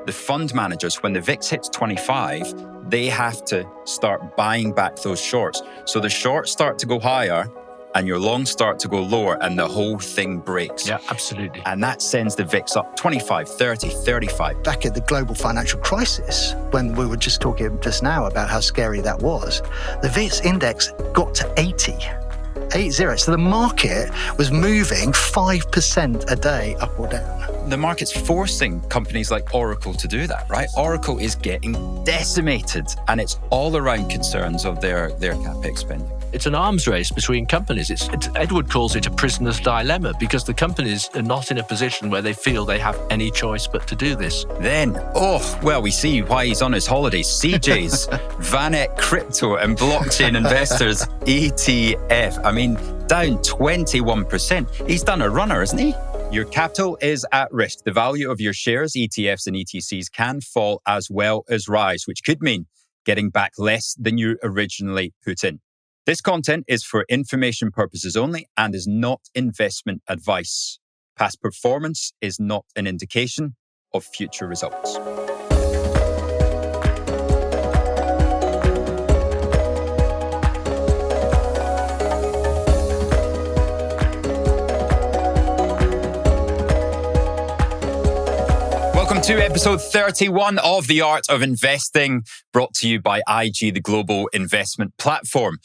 the fund managers, when the VIX hits 25, they have to start buying back those shorts. So the shorts start to go higher and your longs start to go lower and the whole thing breaks. Yeah, absolutely. And that sends the VIX up 25, 30, 35. Back at the global financial crisis, when we were just talking just now about how scary that was, the VIX index got to 80. 80. So the market was moving 5% a day up or down. The market's forcing companies like Oracle to do that, right? Oracle is getting decimated, and it's all around concerns of their capex spending. It's an arms race between companies. Edward calls it a prisoner's dilemma because the companies are not in a position where they feel they have any choice but to do this. Then, we see why he's on his holidays. CJ's Vanet Crypto and Blockchain Investors ETF. I mean, down 21%. He's done a runner, hasn't he? Your capital is at risk. The value of your shares, ETFs and ETCs can fall as well as rise, which could mean getting back less than you originally put in. This content is for information purposes only and is not investment advice. Past performance is not an indication of future results. Welcome to episode 31 of The Art of Investing, brought to you by IG, the global investment platform.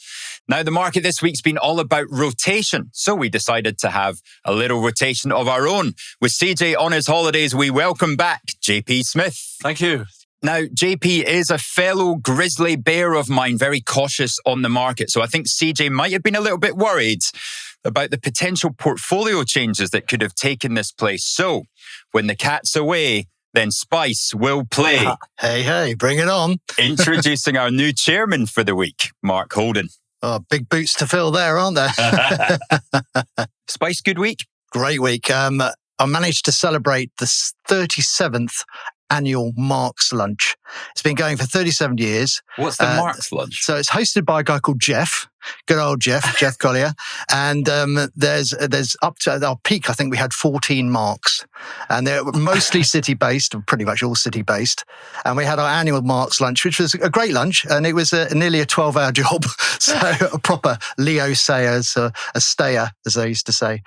Now, the market this week's been all about rotation, so we decided to have a little rotation of our own. With CJ on his holidays, we welcome back JP Smith. Thank you. Now, JP is a fellow grizzly bear of mine, very cautious on the market. So I think CJ might have been a little bit worried about the potential portfolio changes that could have taken this place. So when the cat's away, then Spice will play. Hey, bring it on. Introducing our new chairman for the week, Mark Holden. Oh, big boots to fill there, aren't there? Spice, good week? Great week. I managed to celebrate the 37th annual Mark's Lunch. It's been going for 37 years. What's the Mark's Lunch? So it's hosted by a guy called Jeff. Good old Jeff Collier. And there's up to our peak, I think we had 14 marks. And they're mostly city-based, pretty much all city-based. And we had our annual Mark's Lunch, which was a great lunch. And it was nearly a 12-hour job. So a proper Leo Sayers, a stayer, as they used to say.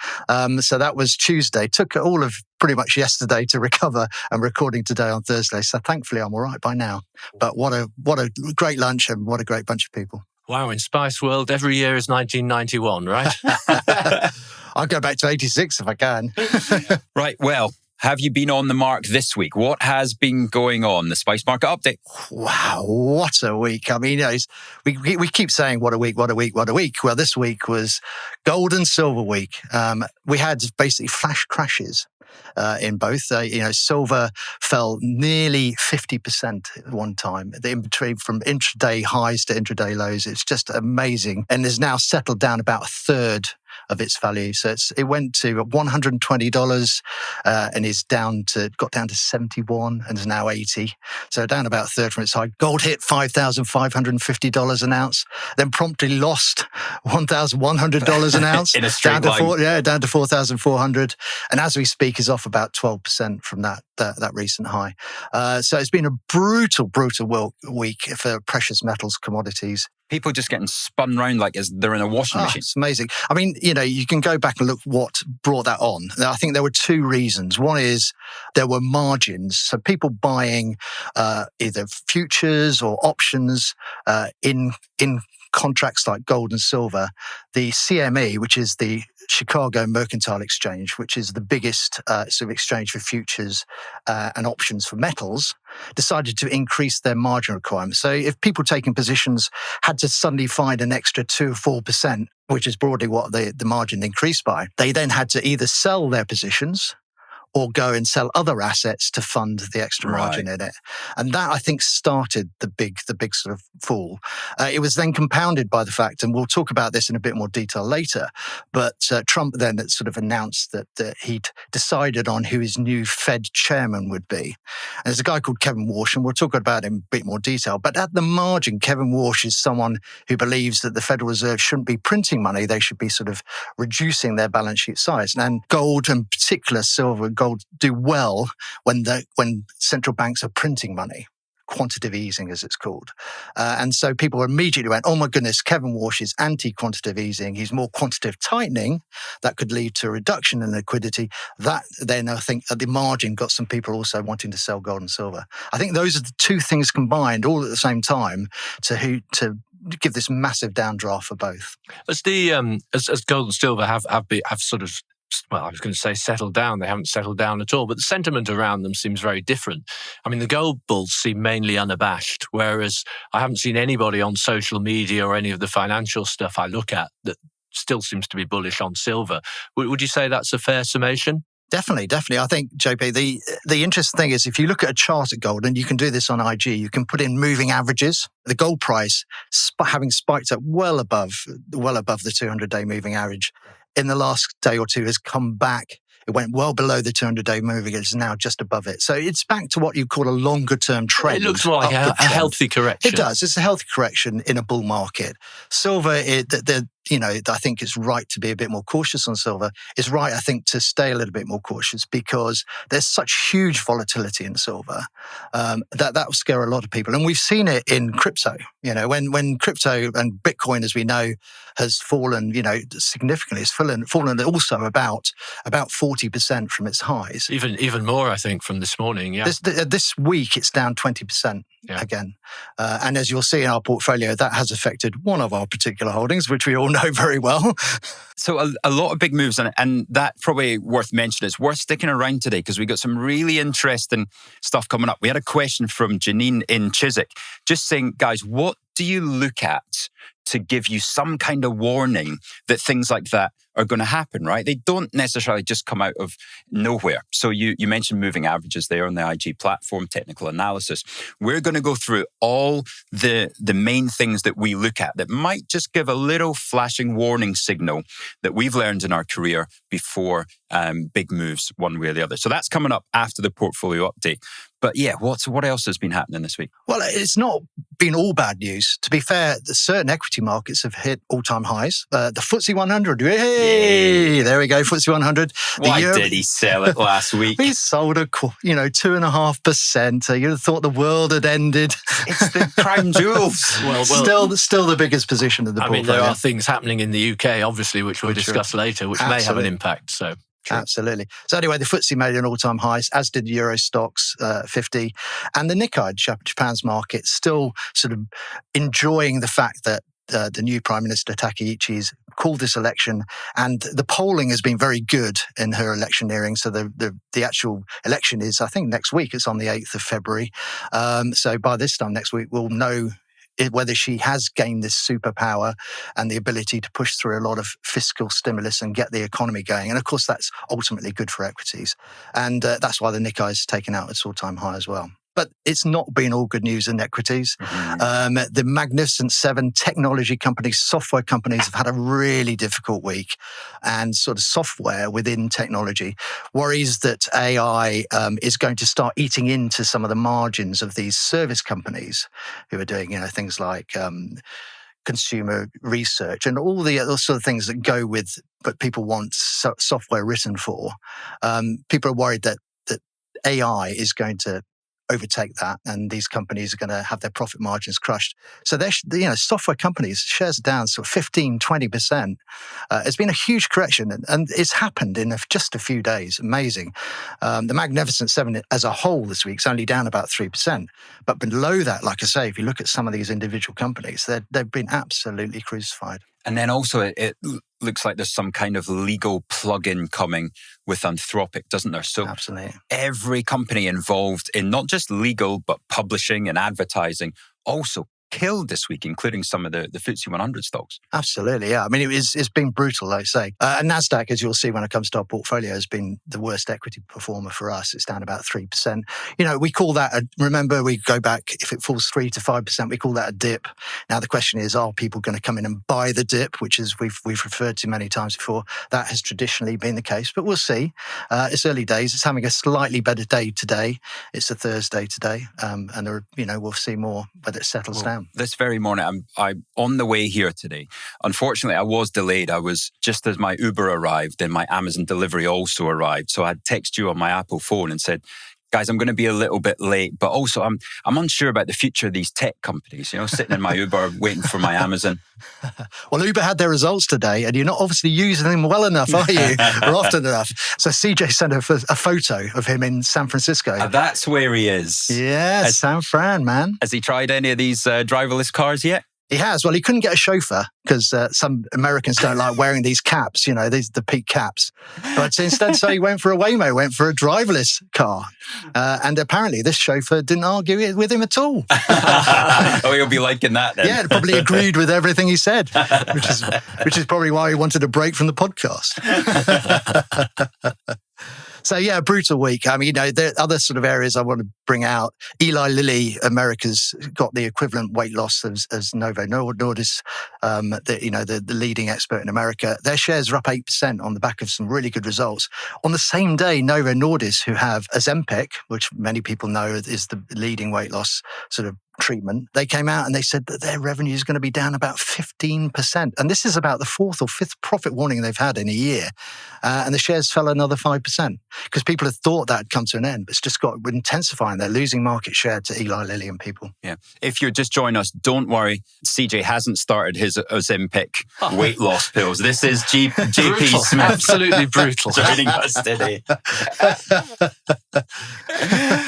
So that was Tuesday. Took all of pretty much yesterday to recover, and recording today on Thursday. So thankfully I'm all right by now. But what a great lunch and what a great bunch of people. Wow, in Spice World, every year is 1991, right? I'll go back to 86 if I can. Right, well, have you been on the mark this week? What has been going on? The Spice Market Update. Wow, what a week. I mean, we keep saying what a week. Well, this week was gold and silver week. We had basically flash crashes. In both, silver fell nearly 50% at one time. The in-between from intraday highs to intraday lows, it's just amazing, and has now settled down about a third of its value. So it went to $120 and got down to 71 and is now 80. So down about a third from its high. Gold hit $5,550 an ounce, then promptly lost $1,100 an ounce. In a straight line. Down to 4,400. And as we speak is off about 12% from that recent high. So it's been a brutal week for precious metals commodities. People just getting spun round like as they're in a washing machine. It's amazing. I mean, you can go back and look what brought that on. I think there were two reasons. One is there were margins. So people buying either futures or options in contracts like gold and silver. The CME, which is the Chicago Mercantile Exchange, which is the biggest sort of exchange for futures and options for metals, decided to increase their margin requirements. So if people taking positions had to suddenly find an extra 2 or 4%, which is broadly what the margin increased by, they then had to either sell their positions or go and sell other assets to fund the extra margin in it. And that, I think, started the big sort of fall. It was then compounded by the fact, and we'll talk about this in a bit more detail later, but Trump then sort of announced that he'd decided on who his new Fed chairman would be. And there's a guy called Kevin Warsh, and we'll talk about him in a bit more detail. But at the margin, Kevin Warsh is someone who believes that the Federal Reserve shouldn't be printing money. They should be sort of reducing their balance sheet size. And gold, in particular silver and gold, gold do well when central banks are printing money. Quantitative easing, as it's called. And so people immediately went, oh my goodness, Kevin Warsh is anti-quantitative easing. He's more quantitative tightening. That could lead to a reduction in liquidity. That then, I think, at the margin, got some people also wanting to sell gold and silver. I think those are the two things combined all at the same time to give this massive downdraft for both. As gold and silver have sort of, well, I was going to say settled down. They haven't settled down at all, but the sentiment around them seems very different. I mean, the gold bulls seem mainly unabashed, whereas I haven't seen anybody on social media or any of the financial stuff I look at that still seems to be bullish on silver. Would you say that's a fair summation? Definitely. I think, JP, the interesting thing is if you look at a chart at gold, and you can do this on IG, you can put in moving averages. The gold price having spiked up well above the 200-day moving average in the last day or two has come back. It went well below the 200-day moving average, is now just above it. So it's back to what you call a longer-term trend. It looks like a healthy correction. It does. It's a healthy correction in a bull market. Silver, I think it's right to be a bit more cautious on silver. It's right, I think, to stay a little bit more cautious because there's such huge volatility in silver that will scare a lot of people. And we've seen it in crypto. When crypto and Bitcoin, as we know, has fallen, significantly. It's fallen also about 40% from its highs. Even more, I think, from this morning. Yeah. This week, it's down 20% again. And as you'll see in our portfolio, that has affected one of our particular holdings, which we all know very well. So a lot of big moves, and that probably worth mentioning. It's worth sticking around today because we got some really interesting stuff coming up. We had a question from Janine in Chiswick, just saying, guys, what do you look at to give you some kind of warning that things like that are going to happen, right? They don't necessarily just come out of nowhere. So you mentioned moving averages there on the IG platform, technical analysis. We're going to go through all the main things that we look at that might just give a little flashing warning signal that we've learned in our career before big moves one way or the other. So that's coming up after the portfolio update. But yeah, what else has been happening this week? Well, it's not been all bad news. To be fair, certain equity markets have hit all-time highs. The FTSE 100, hey, there we go, FTSE 100. Why did he sell it last week? He sold 2.5%. You'd have thought the world had ended. It's the crown jewels. Well, still the biggest position of the portfolio. I mean, there are things happening in the UK, obviously, which we'll discuss later, which may have an impact. So. True. Absolutely. So anyway, the FTSE made an all-time high, as did Euro Stocks 50. And the Nikkei, Japan's market, still sort of enjoying the fact that the new Prime Minister, Takaichi's called this election, and the polling has been very good in her electioneering. So the actual election is, I think, next week. It's on the 8th of February. So by this time next week, we'll know whether she has gained this superpower and the ability to push through a lot of fiscal stimulus and get the economy going. And of course, that's ultimately good for equities. And that's why the Nikkei has taken out its all-time high as well. But it's not been all good news in equities. Mm-hmm. The Magnificent Seven technology companies, software companies have had a really difficult week. And sort of software within technology worries that AI is going to start eating into some of the margins of these service companies who are doing, things like consumer research and all the other sort of things that go with, but people want software written for. People are worried that AI is going to overtake that, and these companies are going to have their profit margins crushed. So software companies, shares are down sort of 15, 20%. It's been a huge correction, and it's happened in just a few days. Amazing. The Magnificent Seven as a whole this week is only down about 3%. But below that, like I say, if you look at some of these individual companies, they've been absolutely crucified. And then also it looks like there's some kind of legal plug-in coming with Anthropic, doesn't there? So absolutely. Every company involved in not just legal, but publishing and advertising also killed this week, including some of the FTSE 100 stocks. Absolutely, yeah. I mean, it's been brutal, like I say. And NASDAQ, as you'll see when it comes to our portfolio, has been the worst equity performer for us. It's down about 3%. We call that, remember, we go back, if it falls 3 to 5%, we call that a dip. Now, the question is, are people going to come in and buy the dip, which is we've referred to many times before. That has traditionally been the case, but we'll see. It's early days. It's having a slightly better day today. It's a Thursday today. And we'll see more whether it settles down. down. This very morning, I'm on the way here today. Unfortunately, I was delayed. I was just as my Uber arrived and my Amazon delivery also arrived. So I had texted you on my Apple phone and said, guys, I'm going to be a little bit late, but also I'm unsure about the future of these tech companies, sitting in my Uber waiting for my Amazon. Well, Uber had their results today, and you're not obviously using them well enough, are you? Or often enough. So CJ sent a photo of him in San Francisco. That's where he is. Yeah, San Fran, man. Has he tried any of these driverless cars yet? He has. Well, he couldn't get a chauffeur because some Americans don't like wearing these caps, these the peak caps. But instead, so he went for a Waymo, went for a driverless car. And apparently this chauffeur didn't argue with him at all. Oh, he'll be liking that then. Yeah, probably agreed with everything he said, which is probably why he wanted a break from the podcast. So yeah, brutal week. I mean, there are other sort of areas I want to bring out. Eli Lilly, America's got the equivalent weight loss as Novo Nordisk, the leading expert in America. Their shares are up 8% on the back of some really good results. On the same day, Novo Nordisk, who have Ozempic, which many people know is the leading weight loss sort of treatment, they came out and they said that their revenue is going to be down about 15%. And this is about the fourth or fifth profit warning they've had in a year. And the shares fell another 5% because people had thought that had come to an end, but it's just got intensifying. They're losing market share to Eli Lilly and people. Yeah. If you're just joining us, don't worry. CJ hasn't started his Ozempic weight loss pills. This is JP Smith. Absolutely brutal. Joining us today.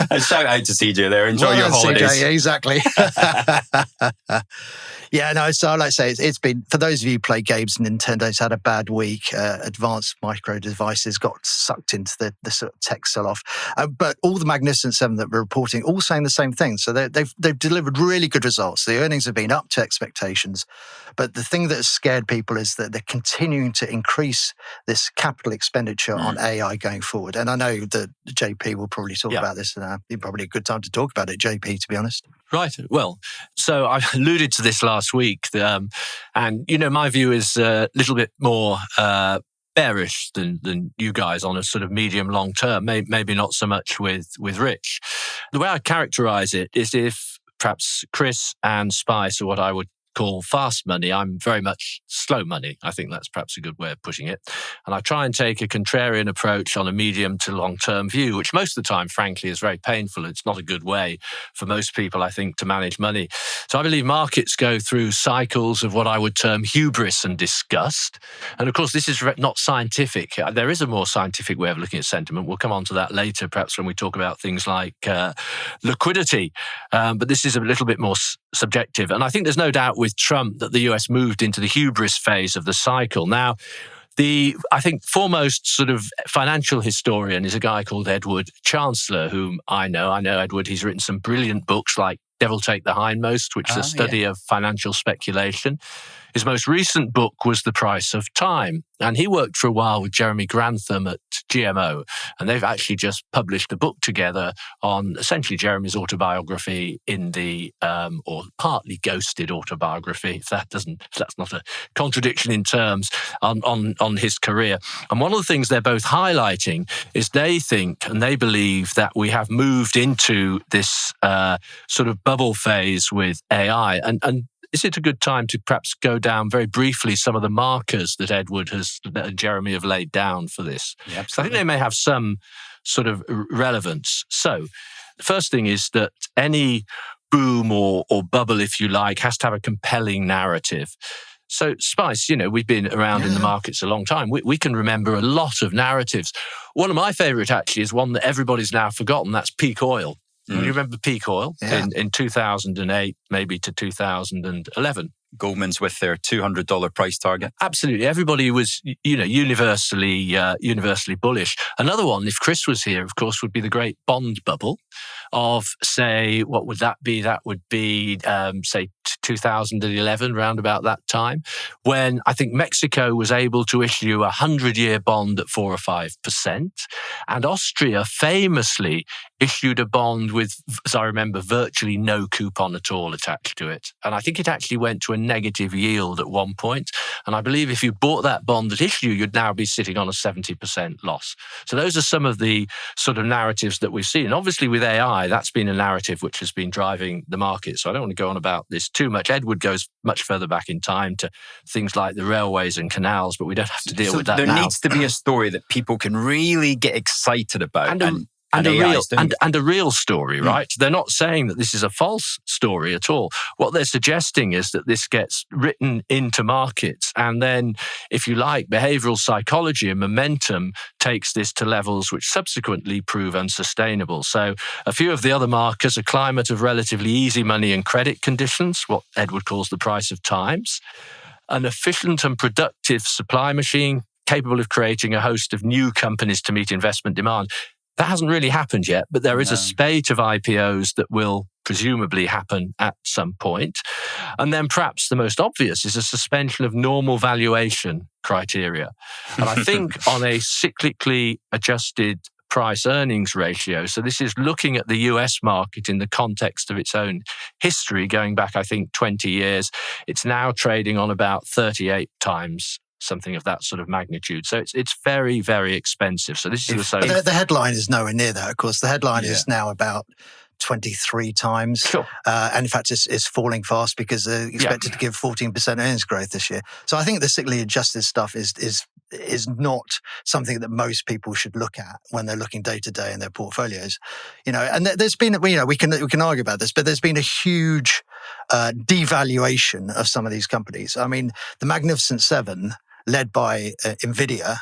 A shout out to CJ there. Enjoy your holidays. CJ, yeah, exactly. Yeah, no, so like I say, it's been, for those of you who play games, Nintendo's had a bad week. Advanced Micro Devices got sucked into the sort of tech sell-off. But all the Magnificent Seven that we're reporting, all saying the same thing. So they've delivered really good results. The earnings have been up to expectations. But the thing that has scared people is that they're continuing to increase this capital expenditure on AI going forward. And I know that JP will probably talk about this. Probably a good time to talk about it, JP, to be honest. Right. Well, so I alluded to this last week, and my view is a little bit more bearish than you guys on a sort of medium long term. Maybe not so much with Rich. The way I characterize it is if perhaps Chris and Spice are what I would call fast money, I'm very much slow money. I think that's perhaps a good way of putting it. And I try and take a contrarian approach on a medium to long-term view, which most of the time, frankly, is very painful. It's not a good way for most people, I think, to manage money. So I believe markets go through cycles of what I would term hubris and disgust. And of course, this is not scientific. There is a more scientific way of looking at sentiment. We'll come on to that later, perhaps when we talk about things like liquidity. But this is a little bit more subjective. And I think there's no doubt with Trump that the US moved into the hubris phase of the cycle. Now, I think foremost sort of financial historian is a guy called Edward Chancellor, whom I know. I know Edward. He's written some brilliant books like Devil Take the Hindmost, which is a study of financial speculation. His most recent book was The Price of Time. And he worked for a while with Jeremy Grantham at GMO. And they've actually just published a book together on essentially Jeremy's autobiography in the, or partly ghosted autobiography, if that's not a contradiction in terms, on his career. And one of the things they're both highlighting is they think and they believe that we have moved into this sort of bubble phase with AI. And is it a good time to perhaps go down very briefly some of the markers that Edward and Jeremy have laid down for this? Yeah, so I think they may have some sort of relevance. So the first thing is that any boom or bubble, if you like, has to have a compelling narrative. So Spice, we've been around in the markets a long time. We can remember a lot of narratives. One of my favorite actually is one that everybody's now forgotten. That's peak oil. You remember peak oil in 2008, maybe to 2011. Goldman's with their $200 price target. Absolutely. Everybody was, universally bullish. Another one, if Chris was here, of course, would be the great bond bubble of, say, what would that be? That would be, say, 2011, round about that time, when I think Mexico was able to issue a 100-year bond at 4 or 5%. And Austria famously issued a bond with, as I remember, virtually no coupon at all attached to it. And I think it actually went to a negative yield at one point. And I believe if you bought that bond at issue, you'd now be sitting on a 70% loss. So those are some of the sort of narratives that we've seen. And obviously with AI, that's been a narrative which has been driving the market. So I don't want to go on about this too much. Edward goes much further back in time to things like the railways and canals, but we don't have to deal with that there now. Needs to be a story that people can really get excited about. And a real story, right? They're not saying that this is a false story at all. What they're suggesting is that this gets written into markets, and then, if you like, behavioral psychology and momentum takes this to levels which subsequently prove unsustainable. So a few of the other markers: a climate of relatively easy money and credit conditions, what Edward calls the price of times, an efficient and productive supply machine capable of creating a host of new companies to meet investment demand. That hasn't really happened yet, but there is a spate of IPOs that will presumably happen at some point. And then perhaps the most obvious is a suspension of normal valuation criteria. And I think on a cyclically adjusted price earnings ratio, so this is looking at the US market in the context of its own history, going back, I think, 20 years, it's now trading on about 38 times, something of that sort of magnitude. So it's very, very expensive. So this is the headline is nowhere near that. Of course, the headline is now about 23 times. Sure. And in fact, it's falling fast because they're expected to give 14% earnings growth this year. So I think the cyclically adjusted stuff is not something that most people should look at when they're looking day to day in their portfolios. And there's been, we can argue about this, but there's been a huge devaluation of some of these companies. I mean, the Magnificent Seven, led by NVIDIA,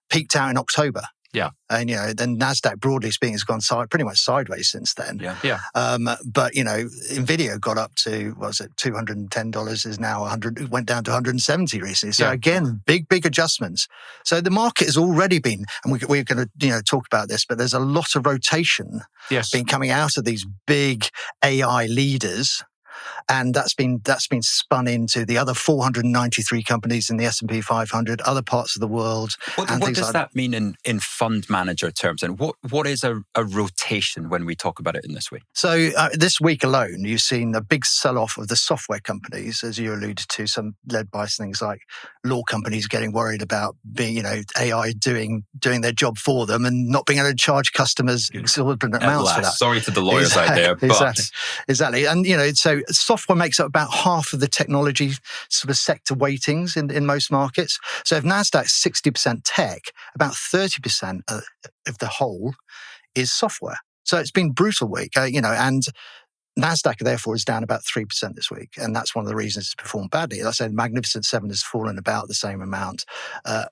peaked out in October. Yeah. And, then NASDAQ, broadly speaking, has gone pretty much sideways since then. Yeah. But, NVIDIA got up to, $210 is now 100, it went down to 170 recently. So again, big adjustments. So the market has already been, and we're going to, talk about this, but there's a lot of rotation been coming out of these big AI leaders. And that's been spun into the other 493 companies in the S&P 500, other parts of the world. What does that mean in fund manager terms? And what is a rotation when we talk about it in this way? So this week alone, you've seen a big sell-off of the software companies, as you alluded to, some led by things like law companies getting worried about being, AI doing their job for them and not being able to charge customers exorbitant amounts for that. Sorry to the lawyers out there, but exactly. And so software makes up about half of the technology sort of sector weightings in most markets. So if NASDAQ's 60% tech, about 30% of the whole is software. So it's been brutal week, and NASDAQ, therefore, is down about 3% this week. And that's one of the reasons it's performed badly. As I said, Magnificent Seven has fallen about the same amount.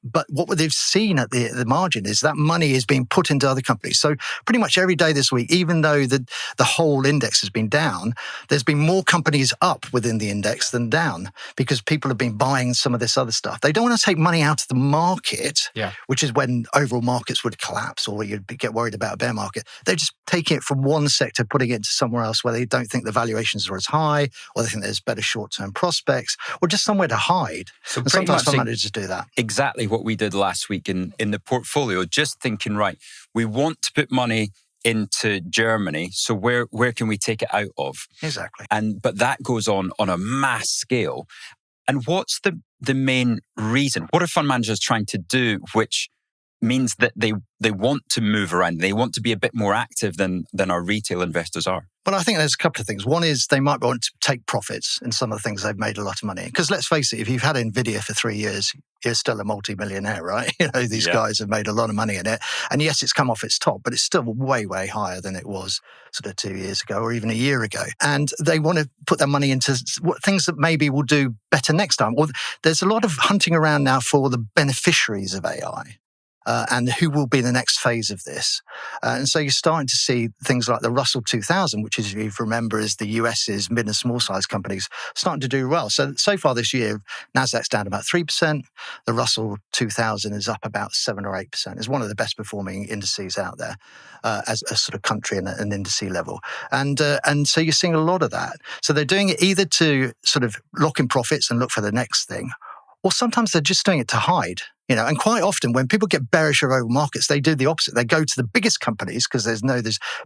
But what they've seen at the margin is that money is being put into other companies. So pretty much every day this week, even though the whole index has been down, there's been more companies up within the index than down because people have been buying some of this other stuff. They don't want to take money out of the market, which is when overall markets would collapse or you'd get worried about a bear market. They're just taking it from one sector, putting it into somewhere else where they don't think the valuations are as high, or they think there's better short-term prospects, or just somewhere to hide. So and sometimes fund managers do that. Exactly what we did last week in the portfolio, just thinking, right, we want to put money into Germany, so where can we take it out of? Exactly. But that goes on a mass scale. And what's the main reason? What are fund managers trying to do, which means that they want to move around, they want to be a bit more active than our retail investors are? Well, I think there's a couple of things. One is they might want to take profits in some of the things they've made a lot of money in. Because let's face it, if you've had NVIDIA for 3 years, you're still a multi-millionaire, right? These guys have made a lot of money in it. And yes, it's come off its top, but it's still way, way higher than it was sort of 2 years ago or even a year ago. And they want to put their money into things that maybe will do better next time. Or there's a lot of hunting around now for the beneficiaries of AI. And who will be the next phase of this. And so you're starting to see things like the Russell 2000, which is, if you remember, is the US's mid and small size companies, starting to do well. So far this year, NASDAQ's down about 3%. The Russell 2000 is up about 7 or 8%. It's one of the best performing indices out there as a sort of country and an indice level. And so you're seeing a lot of that. So they're doing it either to sort of lock in profits and look for the next thing, or sometimes they're just doing it to hide. And quite often when people get bearish over markets, they do the opposite. They go to the biggest companies because there's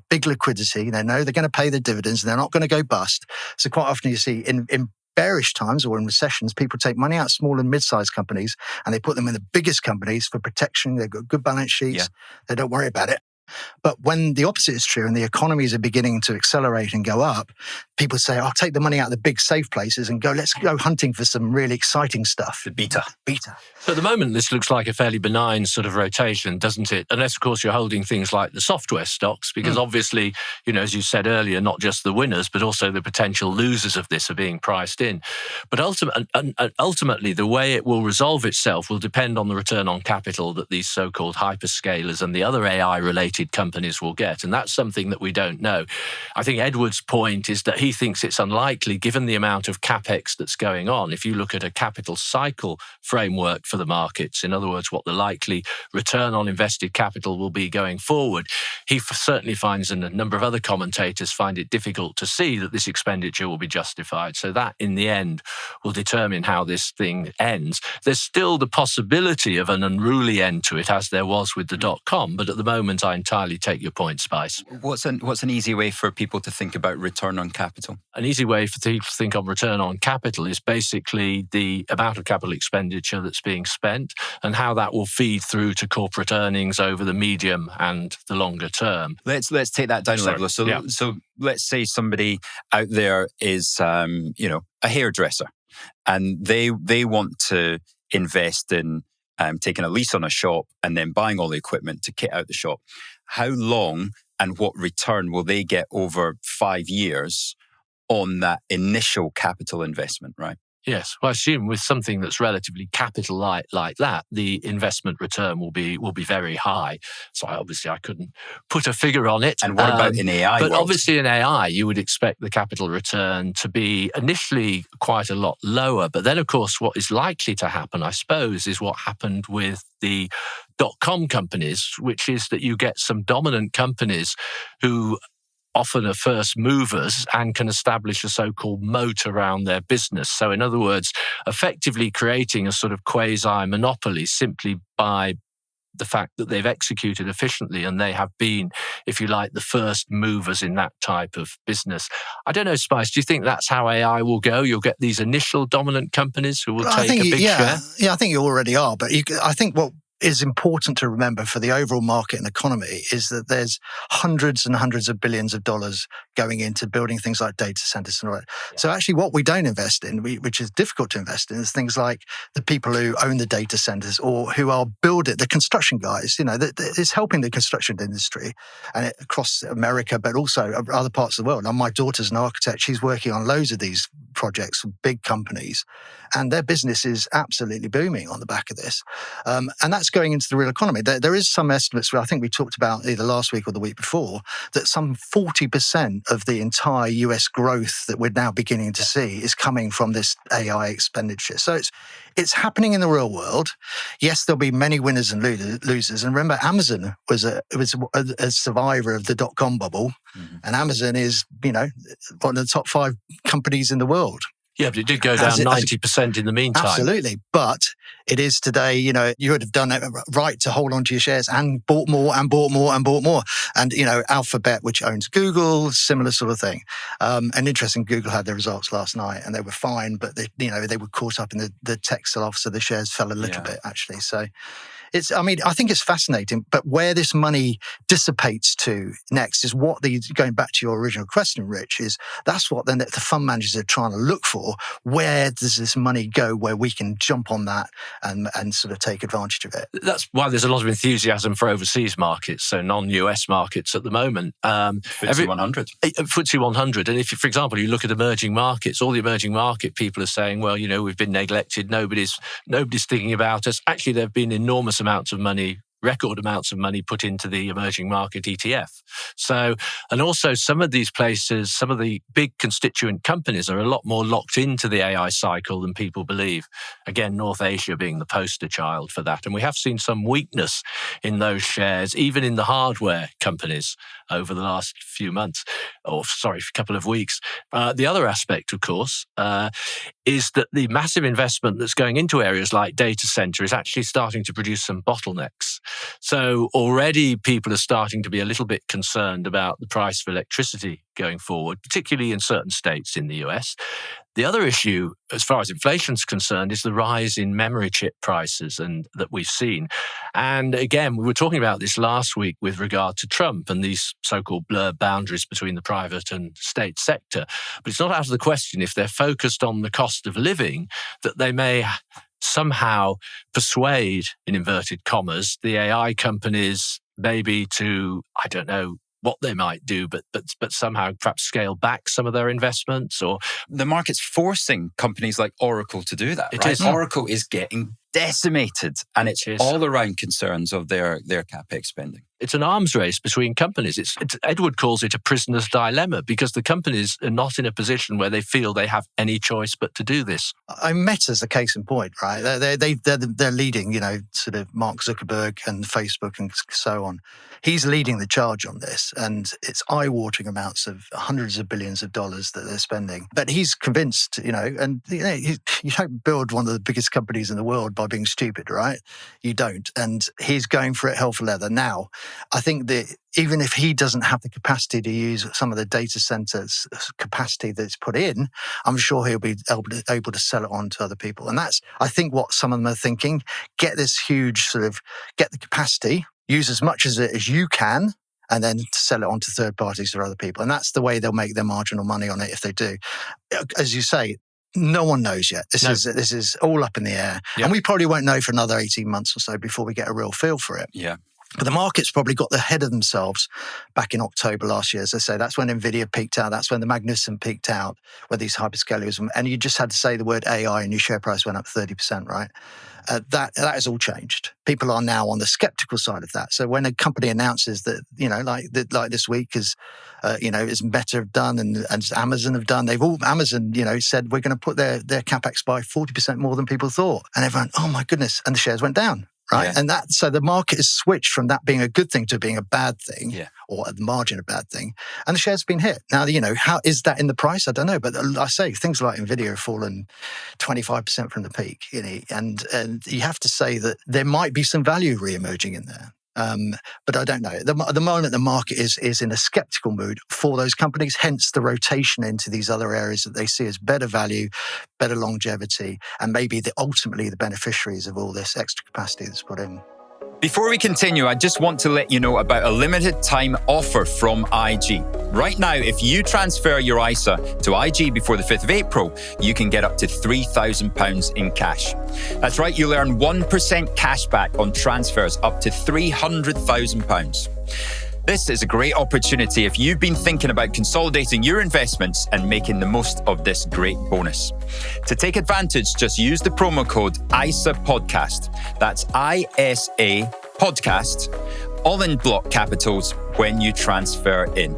big liquidity. They know they're going to pay the dividends and they're not going to go bust. So quite often you see in bearish times or in recessions, people take money out of small and mid-sized companies and they put them in the biggest companies for protection. They've got good balance sheets. Yeah. They don't worry about it. But when the opposite is true and the economies are beginning to accelerate and go up, people say, I'll take the money out of the big safe places and let's go hunting for some really exciting stuff. The beta. So at the moment, this looks like a fairly benign sort of rotation, doesn't it? Unless, of course, you're holding things like the software stocks, because obviously, as you said earlier, not just the winners, but also the potential losers of this are being priced in. But ultimately, the way it will resolve itself will depend on the return on capital that these so-called hyperscalers and the other AI-related companies will get. And that's something that we don't know. I think Edward's point is that he thinks it's unlikely, given the amount of capex that's going on. If you look at a capital cycle framework for the markets, in other words, what the likely return on invested capital will be going forward, he certainly finds, and a number of other commentators find it difficult to see that this expenditure will be justified. So that, in the end, will determine how this thing ends. There's still the possibility of an unruly end to it, as there was with the .com, but at the moment, I entirely take your point, Spice. What's an easy way for people to think about return on capital? An easy way for people to think of return on capital is basically the amount of capital expenditure that's being spent and how that will feed through to corporate earnings over the medium and the longer term. Let's take that down a level. So let's say somebody out there is a hairdresser and they want to invest in taking a lease on a shop and then buying all the equipment to kit out the shop. How long and what return will they get over 5 years on that initial capital investment, right? Yes. Well, I assume with something that's relatively capital light like that, the investment return will be very high. So I couldn't put a figure on it. And what about in AI? But world? Obviously in AI, you would expect the capital return to be initially quite a lot lower. But then, of course, what is likely to happen, I suppose, is what happened with the .com companies, which is that you get some dominant companies who often are first movers and can establish a so-called moat around their business. So in other words, effectively creating a sort of quasi-monopoly simply by the fact that they've executed efficiently and they have been, if you like, the first movers in that type of business. I don't know, Spice, do you think that's how AI will go? You'll get these initial dominant companies who will take a big share? Yeah, I think you already are. But I think what is important to remember for the overall market and economy is that there's hundreds and hundreds of billions of dollars going into building things like data centers and all that. Yeah. So actually what we don't invest in, which is difficult to invest in, is things like the people who own the data centers or who are building, the construction guys, it's helping the construction industry and across America, but also other parts of the world. Now, my daughter's an architect. She's working on loads of these projects for big companies and their business is absolutely booming on the back of this. And that's going into the real economy. There is some estimates, I think we talked about either last week or the week before, that some 40% of the entire US growth that we're now beginning to see is coming from this AI expenditure. So it's happening in the real world. Yes, there'll be many winners and losers. And remember, Amazon was a survivor of the .com bubble. Mm-hmm. And Amazon is, one of the top 5 companies in the world. Yeah, but it did go down 90% in the meantime. Absolutely. But it is today, you would have done it right to hold on to your shares and bought more and bought more and bought more. And, Alphabet, which owns Google, similar sort of thing. And interesting, Google had their results last night and they were fine, but they were caught up in the tech sell-off, so the shares fell a little bit, actually. So I think it's fascinating, but where this money dissipates to next is going back to your original question, Rich, is that's what the fund managers are trying to look for. Where does this money go where we can jump on that and sort of take advantage of it? That's why there's a lot of enthusiasm for overseas markets, so non-US markets at the moment. FTSE 100. FTSE 100. And if, for example, you look at emerging markets, all the emerging market people are saying, well, we've been neglected, nobody's thinking about us. Actually, there have been enormous amounts of money record amounts of money put into the emerging market ETF. So, and also some of these places, some of the big constituent companies are a lot more locked into the AI cycle than people believe. Again, North Asia being the poster child for that. And we have seen some weakness in those shares, even in the hardware companies over the last few months, couple of weeks. The other aspect, of course, is that the massive investment that's going into areas like data center is actually starting to produce some bottlenecks. So already people are starting to be a little bit concerned about the price of electricity going forward, particularly in certain states in the US. The other issue, as far as inflation is concerned, is the rise in memory chip prices and that we've seen. And again, we were talking about this last week with regard to Trump and these so-called blurred boundaries between the private and state sector. But it's not out of the question, if they're focused on the cost of living, that they may somehow persuade, in inverted commas, the AI companies maybe to, I don't know what they might do, but somehow perhaps scale back some of their investments. Or the market's forcing companies like Oracle to do that. Right? Oracle is getting decimated, and it's all around concerns of their capex spending. It's an arms race between companies. It's Edward calls it a prisoner's dilemma, because the companies are not in a position where they feel they have any choice but to do this. Meta's a case in point, right? They're leading, sort of Mark Zuckerberg and Facebook and so on. He's leading the charge on this, and it's eye-watering amounts of hundreds of billions of dollars that they're spending. But he's convinced, you don't build one of the biggest companies in the world by being stupid, right? You don't. And he's going for it hell for leather. Now, I think that even if he doesn't have the capacity to use some of the data centers capacity that's put in, I'm sure he'll be able to sell it on to other people. And that's, I think, what some of them are thinking. Get this huge get the capacity, use as much as it as you can, and then sell it on to third parties or other people. And that's the way they'll make their marginal money on it if they do. As you say, no one knows yet. This is all up in the air. Yep. And we probably won't know for another 18 months or so before we get a real feel for it. Yeah. But the market's probably got ahead of themselves back in October last year. As I say, that's when Nvidia peaked out. That's when the Magnificent peaked out, where these hyperscalers, and you just had to say the word AI and your share price went up 30%, right? That has all changed. People are now on the skeptical side of that. So when a company announces that, like this week as Meta have done and Amazon have done, Amazon, said we're going to put their capex by 40% more than people thought. And everyone, oh my goodness, and the shares went down. Right. Yeah. And so the market has switched from that being a good thing to being a bad thing, or at the margin a bad thing. And the shares have been hit. Now, how is that in the price? I don't know. But I say things like Nvidia have fallen 25% from the peak, and you have to say that there might be some value re-emerging in there. But I don't know. At the moment, the market is in a skeptical mood for those companies, hence the rotation into these other areas that they see as better value, better longevity, and maybe ultimately the beneficiaries of all this extra capacity that's put in. Before we continue, I just want to let you know about a limited time offer from IG. Right now, if you transfer your ISA to IG before the 5th of April, you can get up to £3,000 in cash. That's right, you'll earn 1% cash back on transfers up to £300,000. This is a great opportunity if you've been thinking about consolidating your investments and making the most of this great bonus. To take advantage, just use the promo code ISA Podcast. That's ISA Podcast, all in block capitals when you transfer in.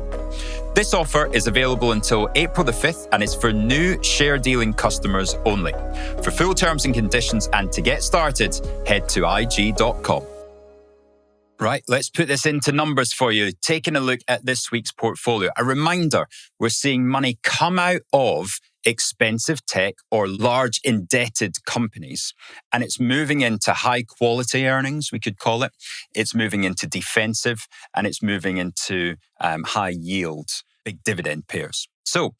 This offer is available until April the 5th and it's for new share dealing customers only. For full terms and conditions and to get started, head to IG.com. Right, let's put this into numbers for you. Taking a look at this week's portfolio. A reminder, we're seeing money come out of expensive tech or large indebted companies, and it's moving into high quality earnings, we could call it. It's moving into defensive, and it's moving into high yield, big dividend pairs. So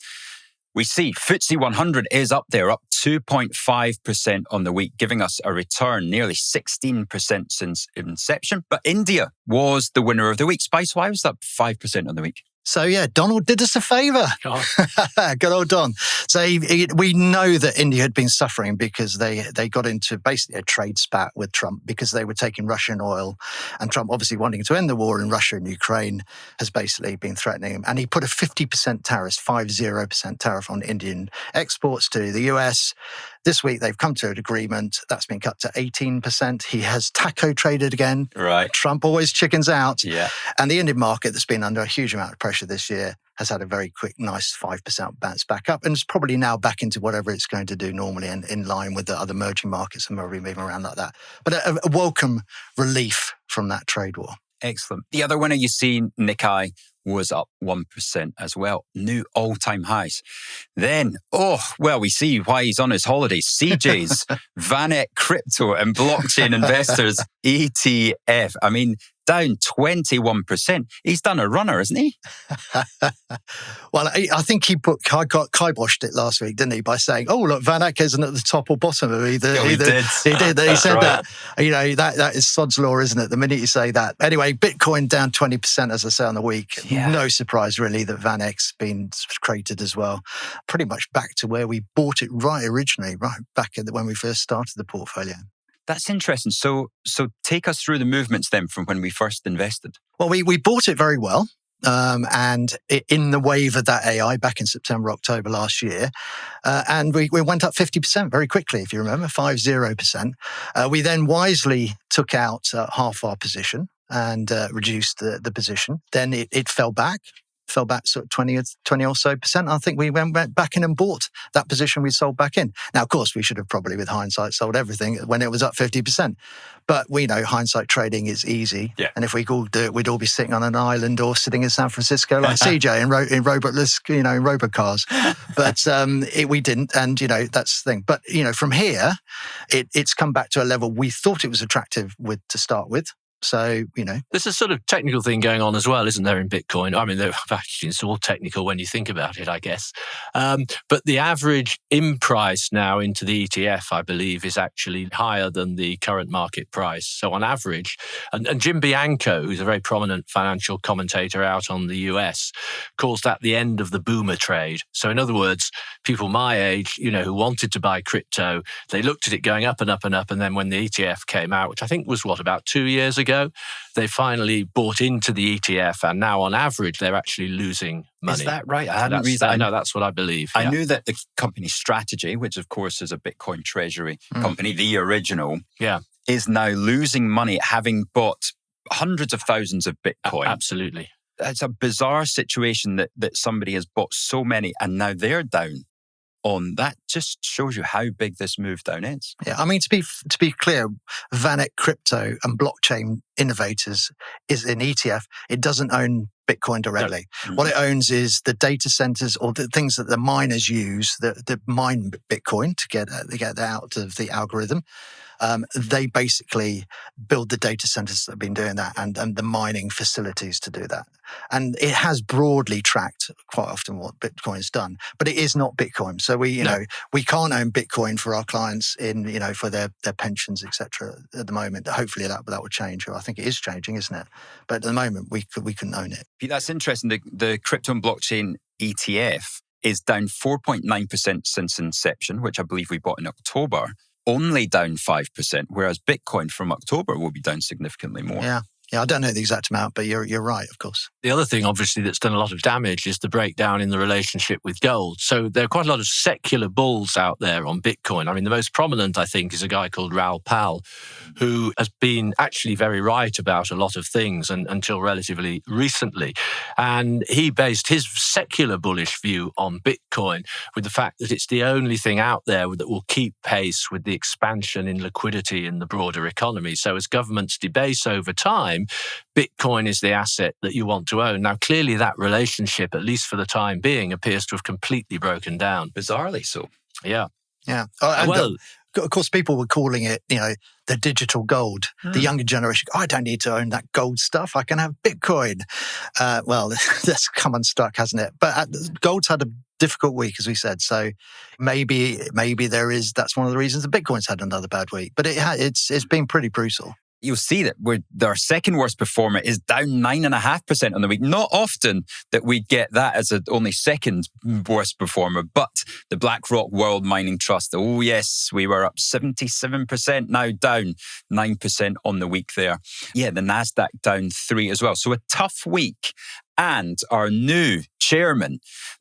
we see FTSE 100 is up there, up 2.5% on the week, giving us a return nearly 16% since inception. But India was the winner of the week. Spice, why was that 5% on the week? So, Donald did us a favour. Good old Don. So we know that India had been suffering because they got into basically a trade spat with Trump because they were taking Russian oil. And Trump, obviously wanting to end the war in Russia and Ukraine, has basically been threatening him. And he put a 50% tariff on Indian exports to the US. This week, they've come to an agreement. That's been cut to 18%. He has taco traded again. Right. Trump always chickens out. Yeah. And the Indian market that's been under a huge amount of pressure this year has had a very quick, nice 5% bounce back up. And it's probably now back into whatever it's going to do normally and in line with the other emerging markets and probably moving around like that. But a welcome relief from that trade war. Excellent. The other winner you see, Nikkei, was up 1% as well. New all-time highs. Then, we see why he's on his holidays. CJ's Vanet Crypto and Blockchain Investors ETF. I mean, down 21%. He's done a runner, hasn't he? Well, I think he kiboshed it last week, didn't he? By saying, "Oh, look, Van Eck isn't at the top or bottom of either." He did. He said right. that. You know, that is sod's law, isn't it? The minute you say that. Anyway, Bitcoin down 20%, as I say, on the week. Yeah. No surprise, really, that Van Eck's been created as well. Pretty much back to where we bought it originally, right back when we first started the portfolio. That's interesting. So take us through the movements then from when we first invested. Well, we bought it very well. And in the wave of that AI back in September, October last year. And we went up 50% very quickly, if you remember, 50%. We then wisely took out half our position and reduced the position. Then it fell back sort of 20 or so percent. I think we went back in and bought that position we sold back in. Now, of course, we should have probably, with hindsight, sold everything when it was up 50%. But we know hindsight trading is easy. Yeah. And if we could all do it, we'd all be sitting on an island or sitting in San Francisco like CJ in robotless, in robocars. But we didn't. And, that's the thing. But, from here, it's come back to a level we thought it was attractive to start with. So, There's a sort of technical thing going on as well, isn't there, in Bitcoin? I mean, actually, it's all technical when you think about it, I guess. But the average in price now into the ETF, I believe, is actually higher than the current market price. So on average, and Jim Bianco, who's a very prominent financial commentator out on the US, calls that the end of the boomer trade. So in other words, people my age, who wanted to buy crypto, they looked at it going up and up and up. And then when the ETF came out, which I think was, about 2 years ago, they finally bought into the ETF, and now on average they're actually losing money. Is that right? I hadn't read that. No, that's what I believe. I knew that the company's strategy, which of course is a Bitcoin treasury company, the original, is now losing money, having bought hundreds of thousands of Bitcoin. Absolutely. It's a bizarre situation that somebody has bought so many and now they're down. That just shows you how big this move down is. Yeah, I mean, to be clear, Vanet Crypto and Blockchain Innovators is an ETF. It doesn't own Bitcoin directly. No. What it owns is the data centers or the things that the miners use that mine Bitcoin to get that out of the algorithm. They basically build the data centers that have been doing that and the mining facilities to do that. And it has broadly tracked quite often what Bitcoin's done, but it is not Bitcoin. So we can't own Bitcoin for our clients for their pensions, etc. at the moment. Hopefully that will change. I think it is changing, isn't it? But at the moment we couldn't own it. That's interesting. The crypto and blockchain ETF is down 4.9% since inception, which I believe we bought in October. Only down 5%, whereas Bitcoin from October will be down significantly more. Yeah, I don't know the exact amount, but you're right, of course. The other thing, obviously, that's done a lot of damage is the breakdown in the relationship with gold. So there are quite a lot of secular bulls out there on Bitcoin. I mean, the most prominent, I think, is a guy called Raoul Pal, who has been actually very right about a lot of things until relatively recently. And he based his secular bullish view on Bitcoin with the fact that it's the only thing out there that will keep pace with the expansion in liquidity in the broader economy. So as governments debase over time, Bitcoin is the asset that you want to own. Now, clearly that relationship, at least for the time being, appears to have completely broken down. Bizarrely so. Yeah. Yeah. Well, of course, people were calling it, the digital gold. The younger generation, I don't need to own that gold stuff. I can have Bitcoin. Well, that's come unstuck, hasn't it? But gold's had a difficult week, as we said. So maybe that's one of the reasons that Bitcoin's had another bad week. But it's been pretty brutal. You'll see that our second worst performer is down 9.5% on the week. Not often that we get that as the only second worst performer, but the BlackRock World Mining Trust, oh yes, we were up 77%, now down 9% on the week there. Yeah, the NASDAQ down 3 as well. So a tough week. And our new chairman,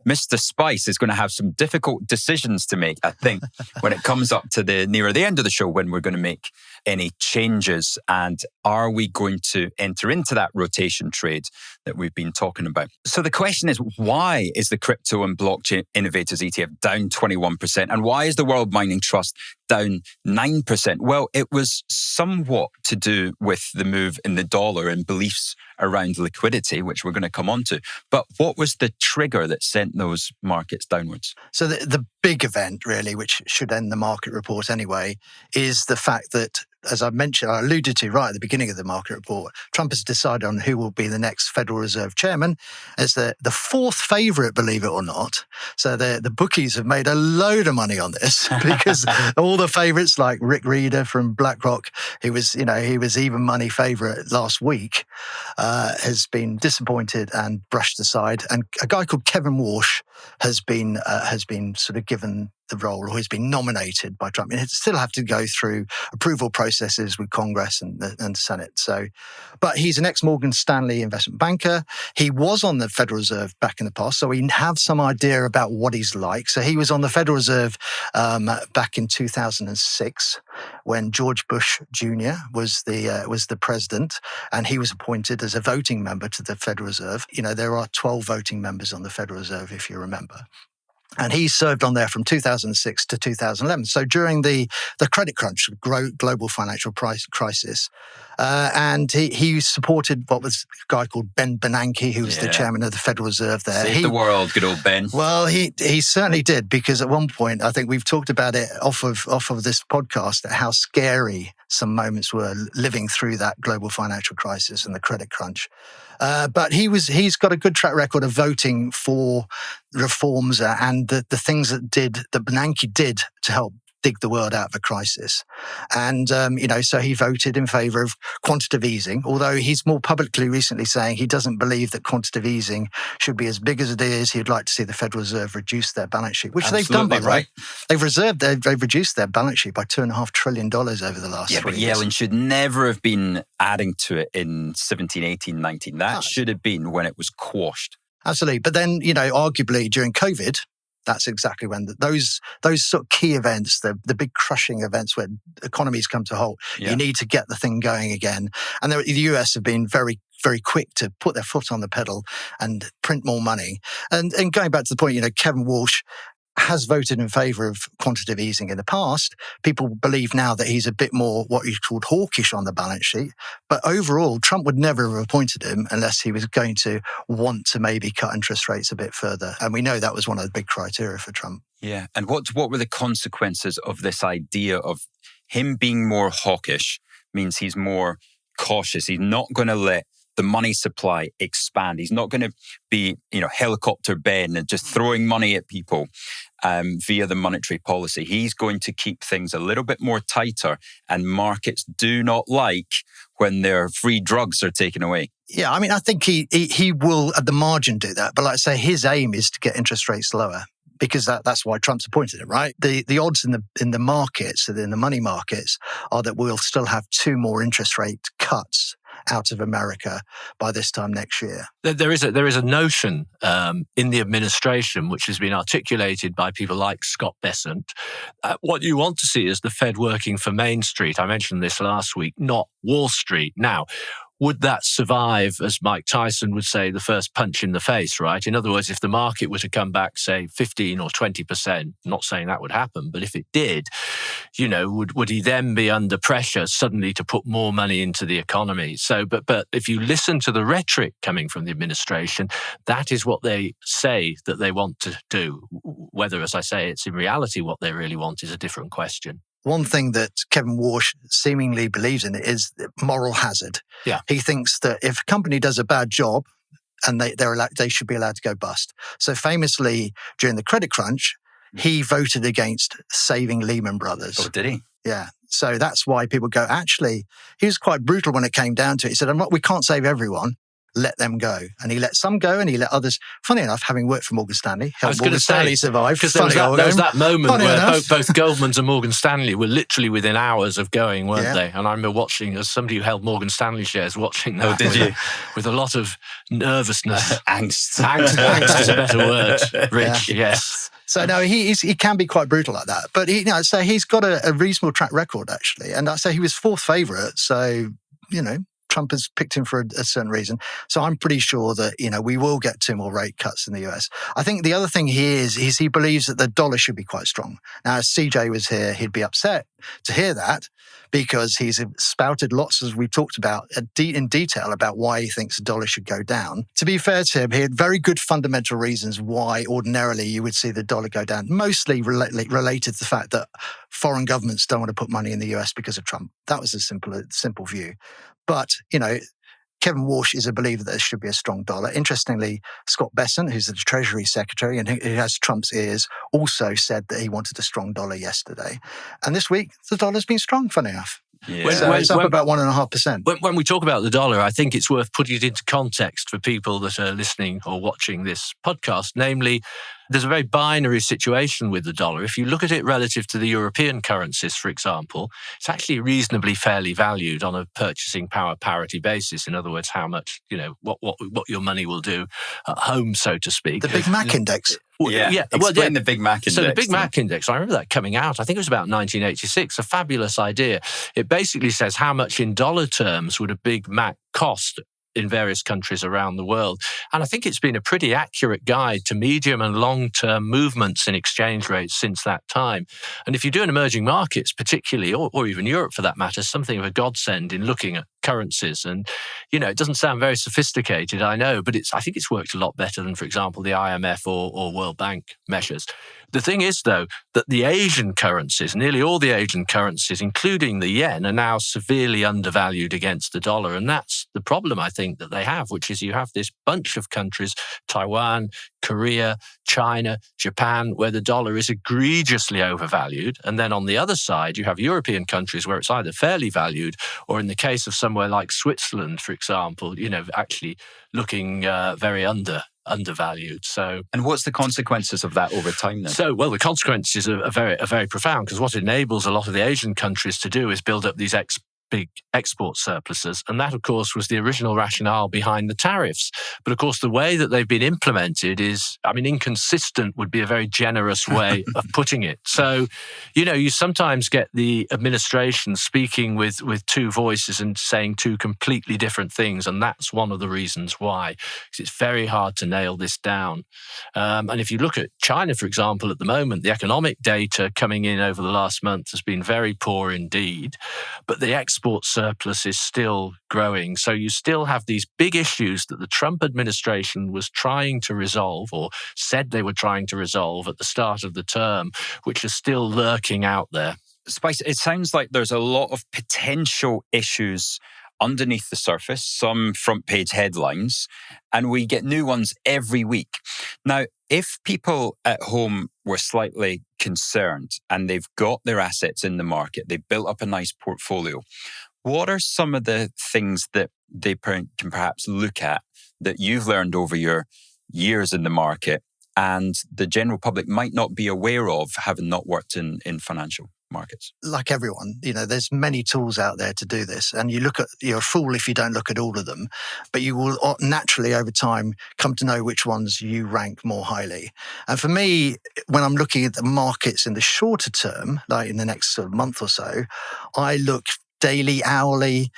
Mr. Spice, is going to have some difficult decisions to make, I think, when it comes up to nearer the end of the show, when we're going to make any changes. And are we going to enter into that rotation trade that we've been talking about? So the question is, why is the Crypto and Blockchain Innovators ETF down 21%? And why is the World Mining Trust down 9%? Well, it was somewhat to do with the move in the dollar and beliefs around liquidity, which we're going to come on to. But what was the trigger that sent those markets downwards? So the big event, really, which should end the market report anyway, is the fact that, as I mentioned, I alluded to right at the beginning of the market report, Trump has decided on who will be the next Federal Reserve chairman as the fourth favorite, believe it or not. So the bookies have made a load of money on this because all the favorites like Rick Reeder from BlackRock, he was even money favorite last week, has been disappointed and brushed aside. And a guy called Kevin Warsh has been sort of given the role, or he's been nominated by Trump. He'd still have to go through approval processes with Congress and the Senate. So, but he's an ex-Morgan Stanley investment banker. He was on the Federal Reserve back in the past, so we have some idea about what he's like. So he was on the Federal Reserve back in 2006 when George Bush Jr. was the president, and he was appointed as a voting member to the Federal Reserve. You know, there are 12 voting members on the Federal Reserve, if you remember. And he served on there from 2006 to 2011. So during the credit crunch, global financial crisis, and he supported what was a guy called Ben Bernanke, who was the chairman of the Federal Reserve there. Saved the world, good old Ben. Well, he certainly did, because at one point, I think we've talked about it off of this podcast, how scary some moments were living through that global financial crisis and the credit crunch. But he's got a good track record of voting for reforms and the things that Bernanke did to help dig the world out of a crisis. And, so he voted in favor of quantitative easing, although he's more publicly recently saying he doesn't believe that quantitative easing should be as big as it is. He'd like to see the Federal Reserve reduce their balance sheet, which they've done, right? They've reduced their balance sheet by $2.5 trillion over the last 3 years. But Yellen should never have been adding to it in 17, 18, 19. That should have been when it was quashed. Absolutely. But then, arguably during COVID, that's exactly when those sort of key events, the big crushing events where economies come to a halt, you need to get the thing going again. And the US have been very, very quick to put their foot on the pedal and print more money. And going back to the point, Kevin Warsh has voted in favor of quantitative easing in the past. People believe now that he's a bit more what you called hawkish on the balance sheet. But overall, Trump would never have appointed him unless he was going to want to maybe cut interest rates a bit further. And we know that was one of the big criteria for Trump. Yeah. And what were the consequences of this idea of him being more hawkish? Means he's more cautious. He's not going to let the money supply expand. He's not going to be, helicopter Ben and just throwing money at people via the monetary policy. He's going to keep things a little bit more tighter, and markets do not like when their free drugs are taken away. Yeah, I think he will at the margin do that. But like I say, his aim is to get interest rates lower, because that's why Trump's appointed him, right? The odds in the markets, in the money markets, are that we'll still have 2 more interest rate cuts out of America by this time next year. There is a notion in the administration which has been articulated by people like Scott Bessent. What you want to see is the Fed working for Main Street. I mentioned this last week, not Wall Street. Now, would that survive, as Mike Tyson would say, the first punch in the face, right? In other words, if the market were to come back, say, 15 or 20%, not saying that would happen, but if it did, would he then be under pressure suddenly to put more money into the economy? So, but if you listen to the rhetoric coming from the administration, that is what they say that they want to do. Whether, as I say, it's in reality what they really want is a different question. One thing that Kevin Warsh seemingly believes in is moral hazard. Yeah. He thinks that if a company does a bad job, and they should be allowed to go bust. So famously, during the credit crunch, he voted against saving Lehman Brothers. Oh, did he? Yeah. So that's why people go, actually, he was quite brutal when it came down to it. He said, we can't save everyone, let them go. And he let some go and he let others. Funny enough, having worked for Morgan Stanley, I was helped Morgan Stanley survive. Because there was that moment where both Goldman's and Morgan Stanley were literally within hours of going, weren't they? And I remember watching, as somebody who held Morgan Stanley shares, watching that. Oh, did you? With a lot of nervousness. Angst. Angst is a better word, Rich, yes. So no, he can be quite brutal like that. But so he's got a reasonable track record, actually. And I'd say he was fourth favourite. So, Trump has picked him for a certain reason. So I'm pretty sure that, we will get 2 more rate cuts in the US. I think the other thing is he believes that the dollar should be quite strong. Now, if CJ was here, he'd be upset to hear that because he's spouted lots, as we talked about, in detail about why he thinks the dollar should go down. To be fair to him, he had very good fundamental reasons why ordinarily you would see the dollar go down, mostly related to the fact that foreign governments don't want to put money in the US because of Trump. That was a simple view. But, Kevin Warsh is a believer that there should be a strong dollar. Interestingly, Scott Bessent, who's the Treasury Secretary and who has Trump's ears, also said that he wanted a strong dollar yesterday. And this week, the dollar's been strong, funny enough. Yeah. It's up about 1.5%. When we talk about the dollar, I think it's worth putting it into context for people that are listening or watching this podcast. Namely, there's a very binary situation with the dollar. If you look at it relative to the European currencies, for example, it's actually reasonably fairly valued on a purchasing power parity basis. In other words, how much, what your money will do at home, so to speak. The Big Mac Index. Explain the Big Mac Index. So the Big Mac Index, I remember that coming out, I think it was about 1986, a fabulous idea. It basically says how much in dollar terms would a Big Mac cost in various countries around the world. And I think it's been a pretty accurate guide to medium and long-term movements in exchange rates since that time. And if you do in emerging markets, particularly, or even Europe for that matter, something of a godsend in looking at currencies. And, it doesn't sound very sophisticated, I know, but I think it's worked a lot better than, for example, the IMF or World Bank measures. The thing is, though, that the Asian currencies, nearly all the Asian currencies, including the yen, are now severely undervalued against the dollar. And that's the problem, I think, that they have, which is you have this bunch of countries, Taiwan, Korea, China, Japan, where the dollar is egregiously overvalued. And then on the other side, you have European countries where it's either fairly valued or in the case of somewhere like Switzerland, for example, actually looking very undervalued. So, and what's the consequences of that over time then? So, the consequences are very profound, because what it enables a lot of the Asian countries to do is build up these big export surpluses. And that, of course, was the original rationale behind the tariffs. But, of course, the way that they've been implemented is, inconsistent would be a very generous way of putting it. So, you sometimes get the administration speaking with two voices and saying two completely different things. And that's one of the reasons why. Because it's very hard to nail this down. And if you look at China, for example, at the moment, the economic data coming in over the last month has been very poor indeed. But the export surplus is still growing. So you still have these big issues that the Trump administration was trying to resolve, or said they were trying to resolve at the start of the term, which are still lurking out there. Spice, it sounds like there's a lot of potential issues underneath the surface, some front page headlines, and we get new ones every week. Now, if people at home were slightly concerned and they've got their assets in the market, they've built up a nice portfolio, what are some of the things that they can perhaps look at that you've learned over your years in the market and the general public might not be aware of, having not worked in financial markets? Like everyone, there's many tools out there to do this. And you're a fool if you don't look at all of them, but you will naturally over time come to know which ones you rank more highly. And for me, when I'm looking at the markets in the shorter term, like in the next sort of month or so, I look daily, hourly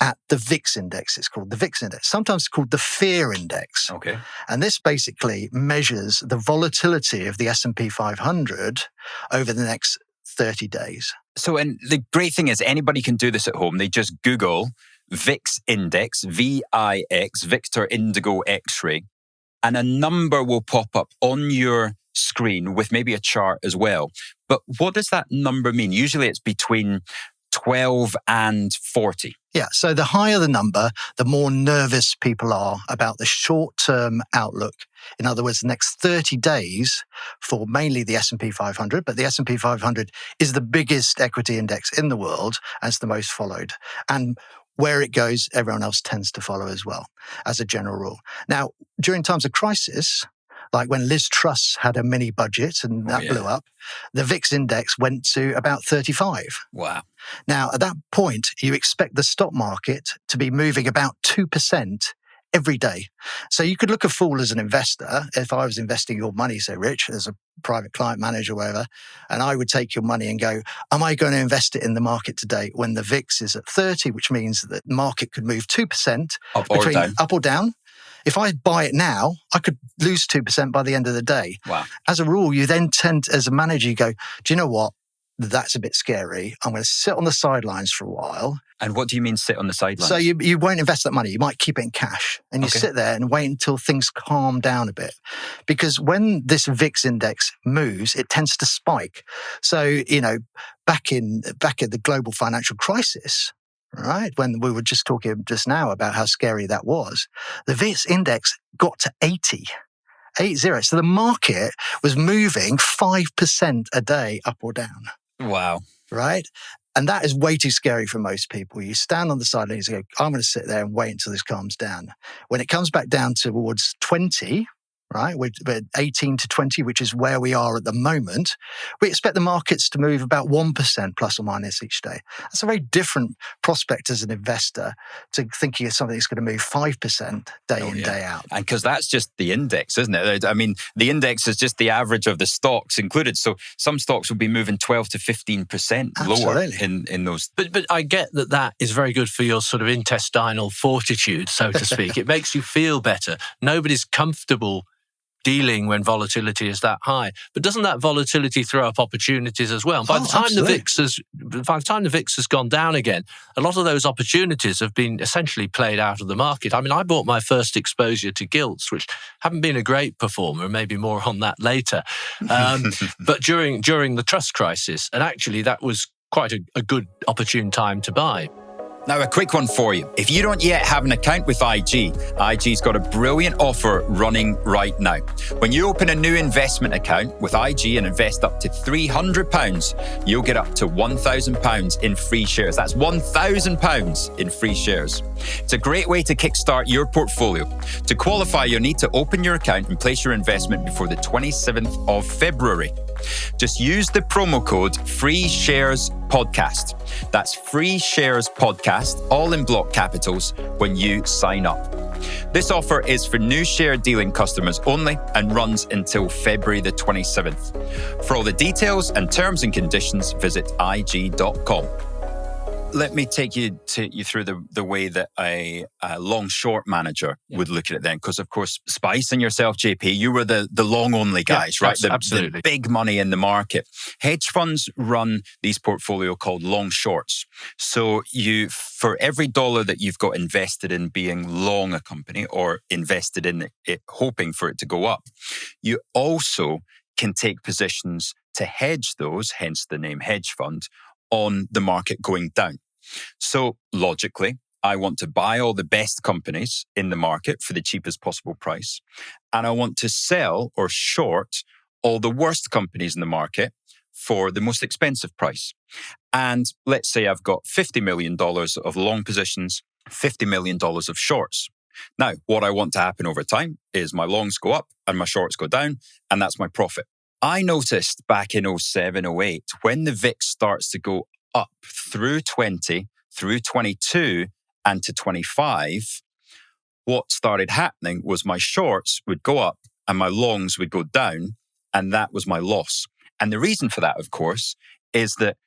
at the VIX index. It's called the VIX index. Sometimes it's called the fear index. Okay. And this basically measures the volatility of the S&P 500 over the next 30 days. So, and the great thing is anybody can do this at home. They just Google VIX index, VIX, Victor Indigo X-ray, and a number will pop up on your screen with maybe a chart as well. But what does that number mean? Usually it's between 12 and 40. Yeah, so the higher the number, the more nervous people are about the short-term outlook. In other words, the next 30 days for mainly the S&P 500, but the S&P 500 is the biggest equity index in the world and it's the most followed. And where it goes, everyone else tends to follow as well, as a general rule. Now, during times of crisis, like when Liz Truss had a mini budget and that blew up, the VIX index went to about 35. Wow. Now, at that point, you expect the stock market to be moving about 2% every day. So you could look a fool as an investor. If I was investing your money, say, Rich, as a private client manager or whatever, and I would take your money and go, am I going to invest it in the market today when the VIX is at 30, which means that the market could move 2% up or down? If I buy it now, I could lose 2% by the end of the day. Wow. As a rule, you then tend, as a manager, you go, do you know what? That's a bit scary. I'm going to sit on the sidelines for a while. And what do you mean sit on the sidelines? So you won't invest that money. You might keep it in cash. And you sit there and wait until things calm down a bit. Because when this VIX index moves, it tends to spike. So, back at the global financial crisis, right, when we were just talking just now about how scary that was, the VIX index got to 80. 80. So the market was moving 5% a day up or down. Wow. Right? And that is way too scary for most people. You stand on the sidelines and go, I'm going to sit there and wait until this calms down. When it comes back down towards 20, right, we're 18 to 20, which is where we are at the moment, we expect the markets to move about 1% plus or minus each day. That's a very different prospect as an investor to thinking of something that's going to move 5% day in, day out. And because that's just the index, isn't it? I mean, the index is just the average of the stocks included. So some stocks will be moving 12 to 15% lower in those. But I get that is very good for your sort of intestinal fortitude, so to speak. It makes you feel better. Nobody's comfortable dealing when volatility is that high. But doesn't that volatility throw up opportunities as well? By the time the VIX has gone down again, a lot of those opportunities have been essentially played out of the market. I mean, I bought my first exposure to gilts, which haven't been a great performer, maybe more on that later. But during the trust crisis, and actually that was quite a good opportune time to buy. Now, a quick one for you. If you don't yet have an account with IG, IG's got a brilliant offer running right now. When you open a new investment account with IG and invest up to £300, you'll get up to £1,000 in free shares. That's £1,000 in free shares. It's a great way to kickstart your portfolio. To qualify, you'll need to open your account and place your investment before the 27th of February. Just use the promo code FreeSharesPodcast. That's FreeSharesPodcast, all in block capitals, when you sign up. This offer is for new share dealing customers only and runs until February the 27th. For all the details and terms and conditions, visit IG.com. Let me take you through the way that a long-short manager would look at it then. Because, of course, Spice and yourself, JP, you were the long-only guys, right? Absolutely. The big money in the market. Hedge funds run these portfolio called long-shorts. So for every dollar that you've got invested in being long a company or invested in it hoping for it to go up, you also can take positions to hedge those, hence the name hedge fund, on the market going down. So logically, I want to buy all the best companies in the market for the cheapest possible price. And I want to sell or short all the worst companies in the market for the most expensive price. And let's say I've got $50 million of long positions, $50 million of shorts. Now, what I want to happen over time is my longs go up and my shorts go down, and that's my profit. I noticed back in 07, 08, when the VIX starts to go up through 20, through 22, and to 25, what started happening was my shorts would go up and my longs would go down, and that was my loss. And the reason for that, of course, is that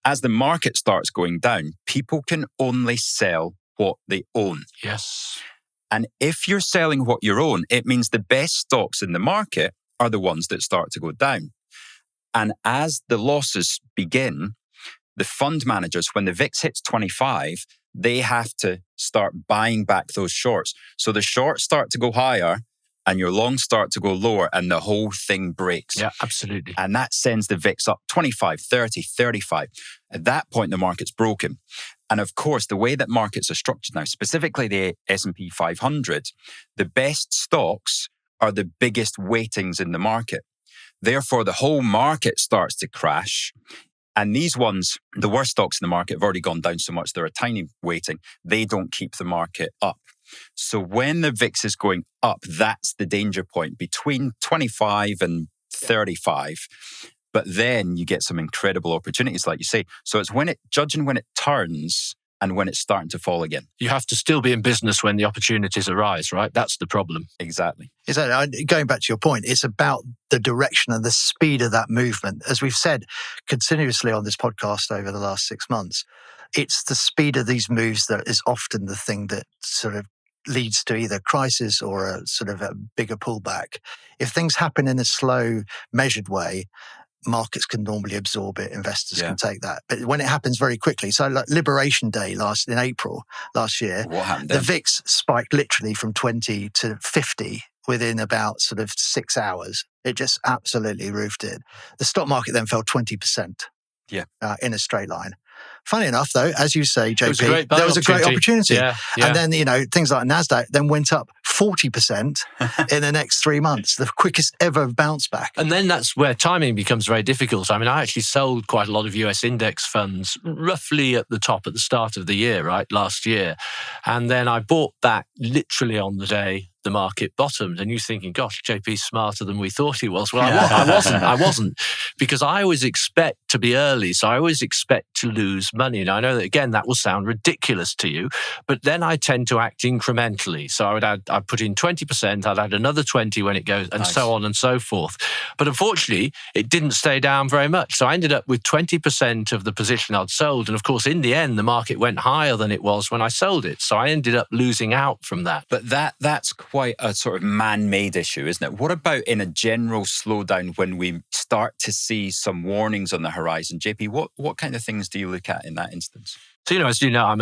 as the market starts going down, people can only sell what they own. Yes. And if you're selling what you own, it means the best stocks in the market are the ones that start to go down. And as the losses begin, the fund managers, when the VIX hits 25, they have to start buying back those shorts. So the shorts start to go higher and your longs start to go lower and the whole thing breaks. Yeah, absolutely. And that sends the VIX up 25, 30, 35. At that point, the market's broken. And of course, the way that markets are structured now, specifically the S&P 500, the best stocks are the biggest weightings in the market. Therefore, the whole market starts to crash. And these ones, the worst stocks in the market, have already gone down so much, they're a tiny weighting. They don't keep the market up. So when the VIX is going up, that's the danger point between 25 and 35. But then you get some incredible opportunities, like you say. So it's judging when it turns and when it's starting to fall again. You have to still be in business when the opportunities arise, right? That's the problem. Exactly. Going back to your point, it's about the direction and the speed of that movement. As we've said continuously on this podcast over the last 6 months, it's the speed of these moves that is often the thing that sort of leads to either crisis or a sort of a bigger pullback. If things happen in a slow, measured way, markets can normally absorb it. Investors can take that. But when it happens very quickly, so like Liberation Day in April last year, what happened the then? VIX spiked literally from 20 to 50 within about sort of 6 hours. It just absolutely roofed it. The stock market then fell 20%. In a straight line. Funny enough, though, as you say, JP, there was a great opportunity. Yeah. And then, things like NASDAQ then went up 40% in the next 3 months, the quickest ever bounce back. And then that's where timing becomes very difficult. I mean, I actually sold quite a lot of US index funds roughly at the start of the year, right, last year. And then I bought back literally on the day the market bottomed, and you're thinking, gosh, JP's smarter than we thought he was. Well, I wasn't, because I always expect to be early, so I always expect to lose money. And I know that, again, that will sound ridiculous to you, but then I tend to act incrementally. So I'd put in 20%, I'd add another 20 when it goes, and so on and so forth. But unfortunately, it didn't stay down very much. So I ended up with 20% of the position I'd sold. And of course, in the end, the market went higher than it was when I sold it. So I ended up losing out from that. But that's quite a sort of man-made issue, isn't it? What about in a general slowdown when we start to see some warnings on the horizon? JP, what kind of things do you look at in that instance? So, as you know, I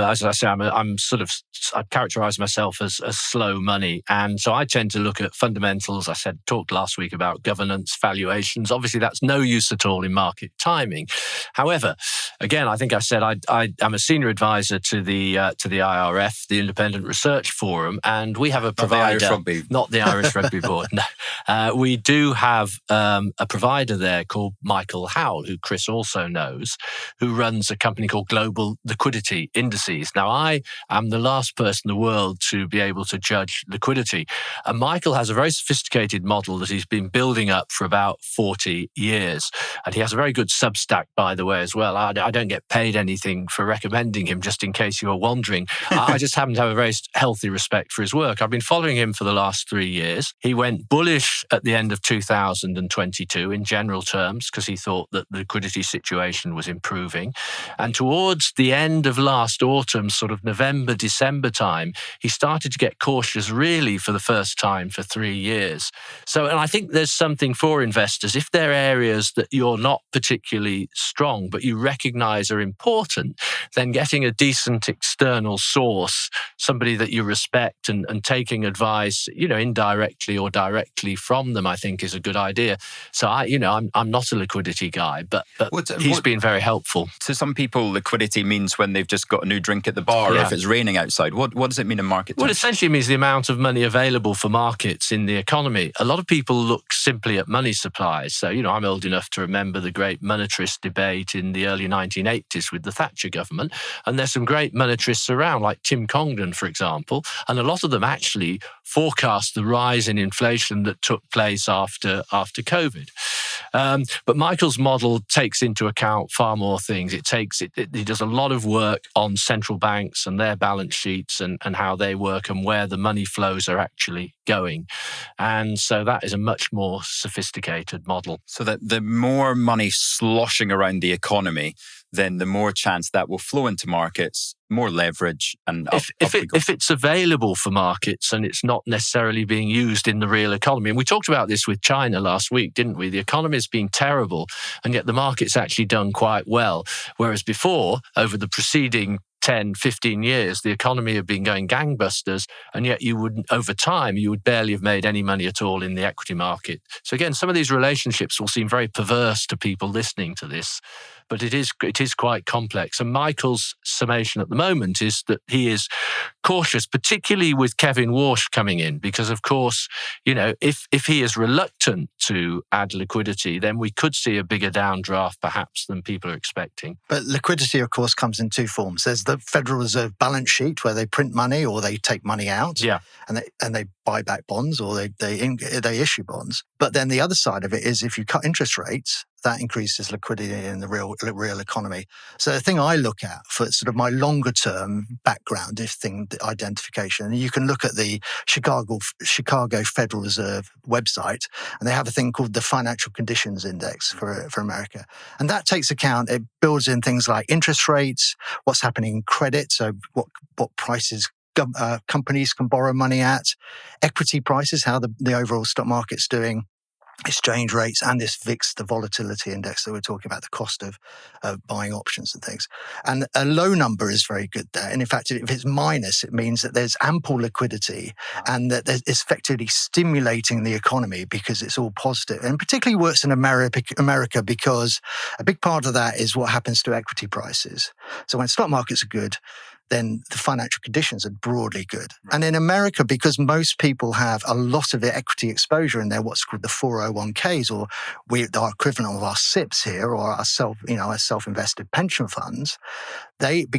characterize myself as slow money. And so I tend to look at fundamentals. Talked last week about governance, valuations. Obviously, that's no use at all in market timing. However, again, I think I said I am a senior advisor to the IRF, the Independent Research Forum, and we have a provider. Not the Irish Rugby Board. No. We do have a provider there called Michael Howell, who Chris also knows, who runs a company called Global Liquidity Indices. Now, I am the last person in the world to be able to judge liquidity. And Michael has a very sophisticated model that he's been building up for about 40 years. And he has a very good Substack, by the way, as well. I don't get paid anything for recommending him, just in case you were wondering. I just happen to have a very healthy respect for his work. I've been following him for the last 3 years. He went bullish at the end of 2022 in general terms, because he thought that the liquidity situation was improving. And towards the end of last autumn, sort of November, December time, he started to get cautious really for the first time for 3 years. So, and I think there's something for investors. If there are areas that you're not particularly strong, but you recognize are important, then getting a decent external source, somebody that you respect, and taking advice, indirectly or directly from them, I think is a good idea. So I'm not a liquidity guy, but he's been very helpful. To some people, liquidity means when they've just got a new drink at the bar, or if it's raining outside. What does it mean in market terms? Well, it essentially means the amount of money available for markets in the economy. A lot of people look simply at money supplies. So, I'm old enough to remember the great monetarist debate in the early 1980s with the Thatcher government. And there's some great monetarists around, like Tim Congdon, for example. And a lot of them actually forecast the rise in inflation that took place after COVID. But Michael's model takes into account far more things. He does a lot of work on central banks and their balance sheets and how they work and where the money flows are actually going. And so that is a much more sophisticated model. So that the more money sloshing around the economy, then the more chance that will flow into markets, more leverage, and if it's available for markets and it's not necessarily being used in the real economy. And we talked about this with China last week, didn't we? The economy has been terrible, and yet the market's actually done quite well. Whereas before, over the preceding 10, 15 years, the economy had been going gangbusters, and yet over time, you would barely have made any money at all in the equity market. So again, some of these relationships will seem very perverse to people listening to this, but it is quite complex. And Michael's summation at the moment is that he is cautious, particularly with Kevin Warsh coming in, because of course, if he is reluctant to add liquidity, then we could see a bigger downdraft perhaps than people are expecting. But liquidity, of course, comes in two forms. There's the Federal Reserve balance sheet where they print money or they take money out, and they buy back bonds or they issue bonds. But then the other side of it is if you cut interest rates, that increases liquidity in the real economy. So the thing I look at for sort of my longer term background identification, and you can look at the Chicago Federal Reserve website, and they have a thing called the Financial Conditions Index for America. And that takes account, it builds in things like interest rates, what's happening in credit, so what prices companies can borrow money at, equity prices, how the overall stock market's doing, exchange rates, and this VIX, the volatility index that we're talking about, the cost of buying options and things. And a low number is very good there. And in fact, if it's minus, it means that there's ample liquidity and that it's effectively stimulating the economy because it's all positive. And particularly works in America because a big part of that is what happens to equity prices. So when stock markets are good, then the financial conditions are broadly good. Right. And in America, because most people have a lot of equity exposure in their what's called the 401ks, or our equivalent of our SIPs here, or our self-invested pension funds,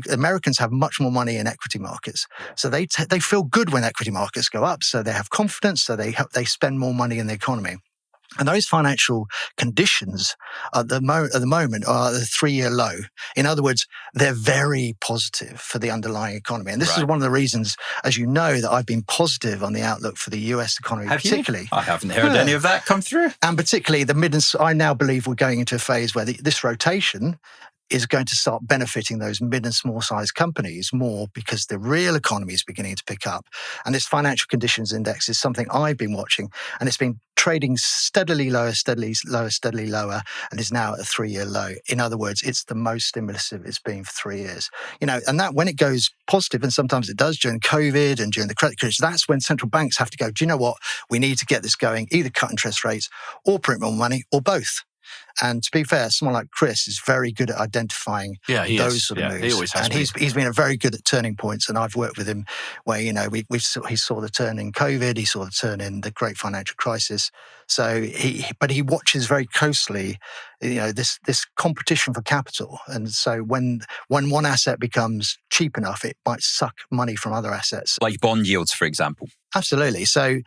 Americans have much more money in equity markets. So they feel good when equity markets go up. So they have confidence. So they spend more money in the economy. And those financial conditions at the moment are the 3-year low. In other words, they're very positive for the underlying economy. And this is one of the reasons, as you know, that I've been positive on the outlook for the US economy, particularly. I haven't heard any of that come through. And particularly I now believe we're going into a phase where this rotation is going to start benefiting those mid and small sized companies more because the real economy is beginning to pick up. And this financial conditions index is something I've been watching, and it's been trading steadily lower, and is now at a 3-year low. In other words, it's the most stimulative it's been for 3 years. And that when it goes positive, and sometimes it does during COVID and during the credit crunch, that's when central banks have to go, do you know what? We need to get this going, either cut interest rates or print more money or both. And to be fair, someone like Chris is very good at identifying those sort of moves. He always has and he's been very good at turning points. And I've worked with him where, he saw the turn in COVID, he saw the turn in the great financial crisis. So but he watches very closely, this competition for capital. And so when one asset becomes cheap enough, it might suck money from other assets. Like bond yields, for example. Absolutely. So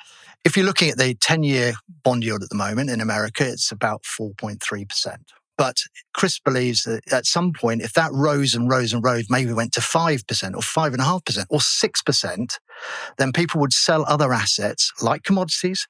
if you're looking at the 10-year bond yield at the moment in America, it's about 4.3%. But Chris believes that at some point, if that rose and rose and rose, maybe went to 5% or 5.5% or 6%, then people would sell other assets like commodities,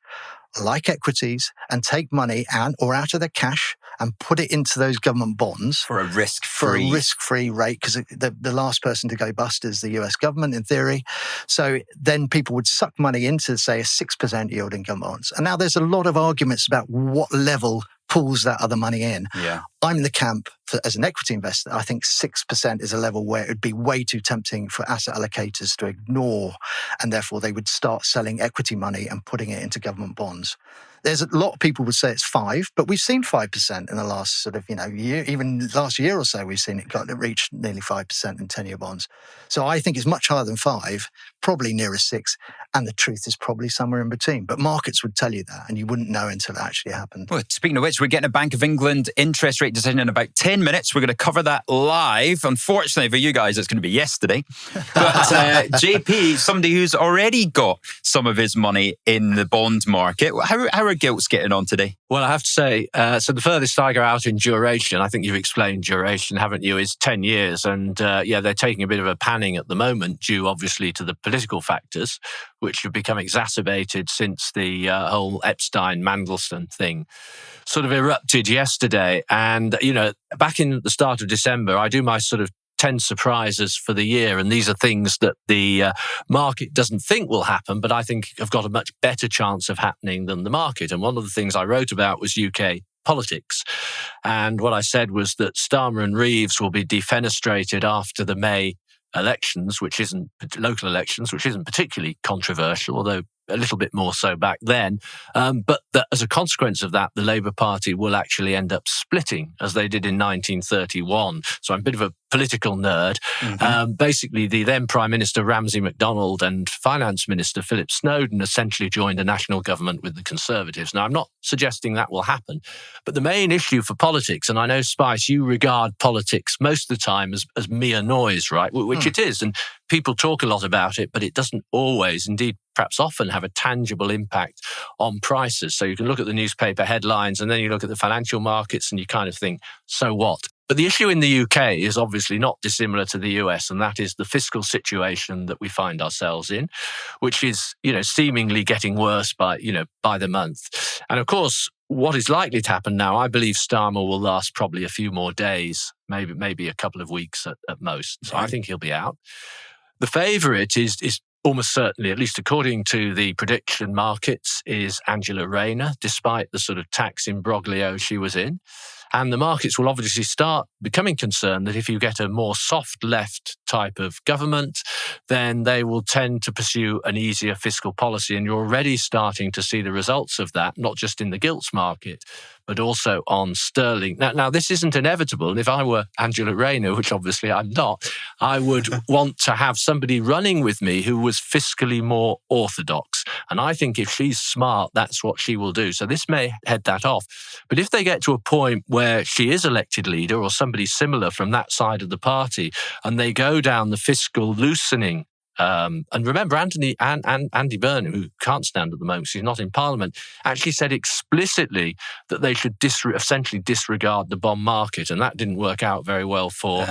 like equities, and take money or out of their cash and put it into those government bonds for a risk-free rate, because the last person to go bust is the US government in theory. So then people would suck money into, say, a 6% yield in government bonds. And now there's a lot of arguments about what level pulls that other money in. Yeah. I'm in the camp as an equity investor. I think 6% is a level where it would be way too tempting for asset allocators to ignore, and therefore they would start selling equity money and putting it into government bonds. There's a lot of people would say it's 5%, but we've seen 5% in the last year, even last year or so, we've seen it reach nearly 5% in 10-year bonds. So I think it's much higher than 5%, probably nearer 6%, and the truth is probably somewhere in between. But markets would tell you that, and you wouldn't know until it actually happened. Well, speaking of which, we're getting a Bank of England interest rate decision in about 10 minutes. We're going to cover that live. Unfortunately for you guys, it's going to be yesterday. But JP, somebody who's already got some of his money in the bond market, how are gilts getting on today? Well, I have to say, so the furthest I go out in duration, I think you've explained duration, haven't you, is 10 years. And they're taking a bit of a panning at the moment, due obviously to the political factors, which have become exacerbated since the whole Epstein-Mandelson thing sort of erupted yesterday. And, back in the start of December, I do my sort of 10 surprises for the year. And these are things that the market doesn't think will happen, but I think have got a much better chance of happening than the market. And one of the things I wrote about was UK politics. And what I said was that Starmer and Reeves will be defenestrated after the May elections, local elections, which isn't particularly controversial, although a little bit more so back then. But as a consequence of that, the Labour Party will actually end up splitting, as they did in 1931. So I'm a bit of a political nerd. Basically, the then Prime Minister Ramsay MacDonald and Finance Minister Philip Snowden essentially joined a national government with the Conservatives. Now, I'm not suggesting that will happen, but the main issue for politics, and I know, Spice, you regard politics most of the time as mere noise, right? Which it is, and people talk a lot about it, but it doesn't always, indeed, perhaps often have a tangible impact on prices. So you can look at the newspaper headlines and then you look at the financial markets and you kind of think, so what? But the issue in the UK is obviously not dissimilar to the US, and that is the fiscal situation that we find ourselves in, which is, seemingly getting worse by the month. And of course, what is likely to happen now, I believe Starmer will last probably a few more days, maybe a couple of weeks at most. So I think he'll be out. The favourite is almost certainly, at least according to the prediction markets, is Angela Rayner, despite the sort of tax imbroglio she was in. And the markets will obviously start becoming concerned that if you get a more soft left type of government, then they will tend to pursue an easier fiscal policy. And you're already starting to see the results of that, not just in the gilts market, but also on sterling. Now, this isn't inevitable. And if I were Angela Rayner, which obviously I'm not, I would want to have somebody running with me who was fiscally more orthodox. And I think if she's smart, that's what she will do. So this may head that off. But if they get to a point where she is elected leader or somebody similar from that side of the party, and they go down the fiscal loosening, and remember, Andy Burnham, who can't stand at the moment, she's not in Parliament, actually said explicitly that they should essentially disregard the bond market, and that didn't work out very well for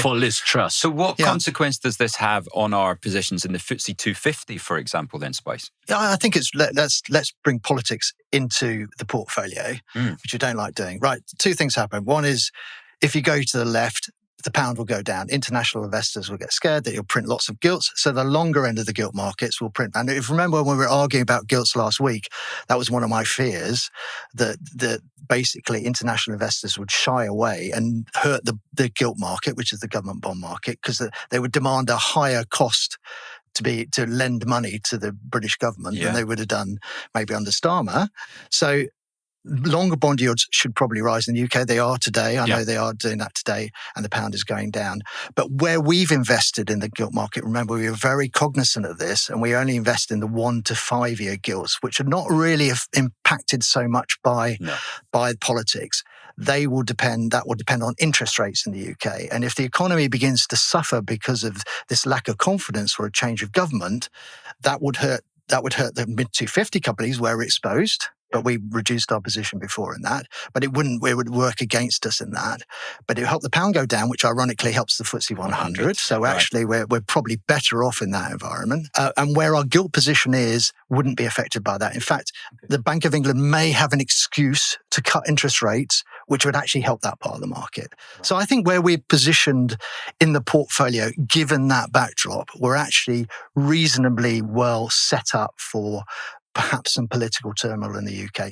Liz Truss. So what consequence does this have on our positions in the FTSE 250, for example, then, Spice? Yeah, I think it's let's bring politics into the portfolio, which you don't like doing. Right, two things happen. One is if you go to the left, the pound will go down. International investors will get scared that you'll print lots of gilts. So the longer end of the gilt markets will print. And if you remember when we were arguing about gilts last week, that was one of my fears, that basically international investors would shy away and hurt the gilt market, which is the government bond market, because they would demand a higher cost to lend money to the British government than they would have done maybe under Starmer. So longer bond yields should probably rise in the UK. They are today. I know they are doing that today, and the pound is going down. But where we've invested in the gilt market, remember, we are very cognizant of this, and we only invest in the 1 to 5 year gilts, which are not really impacted so much by politics. That will depend on interest rates in the UK. And if the economy begins to suffer because of this lack of confidence or a change of government, that would hurt the mid 250 companies where we're exposed. But we reduced our position before in that. But it would work against us in that. But it helped the pound go down, which ironically helps the FTSE 100. So actually, we're probably better off in that environment. And where our gilt position wouldn't be affected by that. In fact, the Bank of England may have an excuse to cut interest rates, which would actually help that part of the market. So I think where we're positioned in the portfolio, given that backdrop, we're actually reasonably well set up for perhaps some political turmoil in the UK.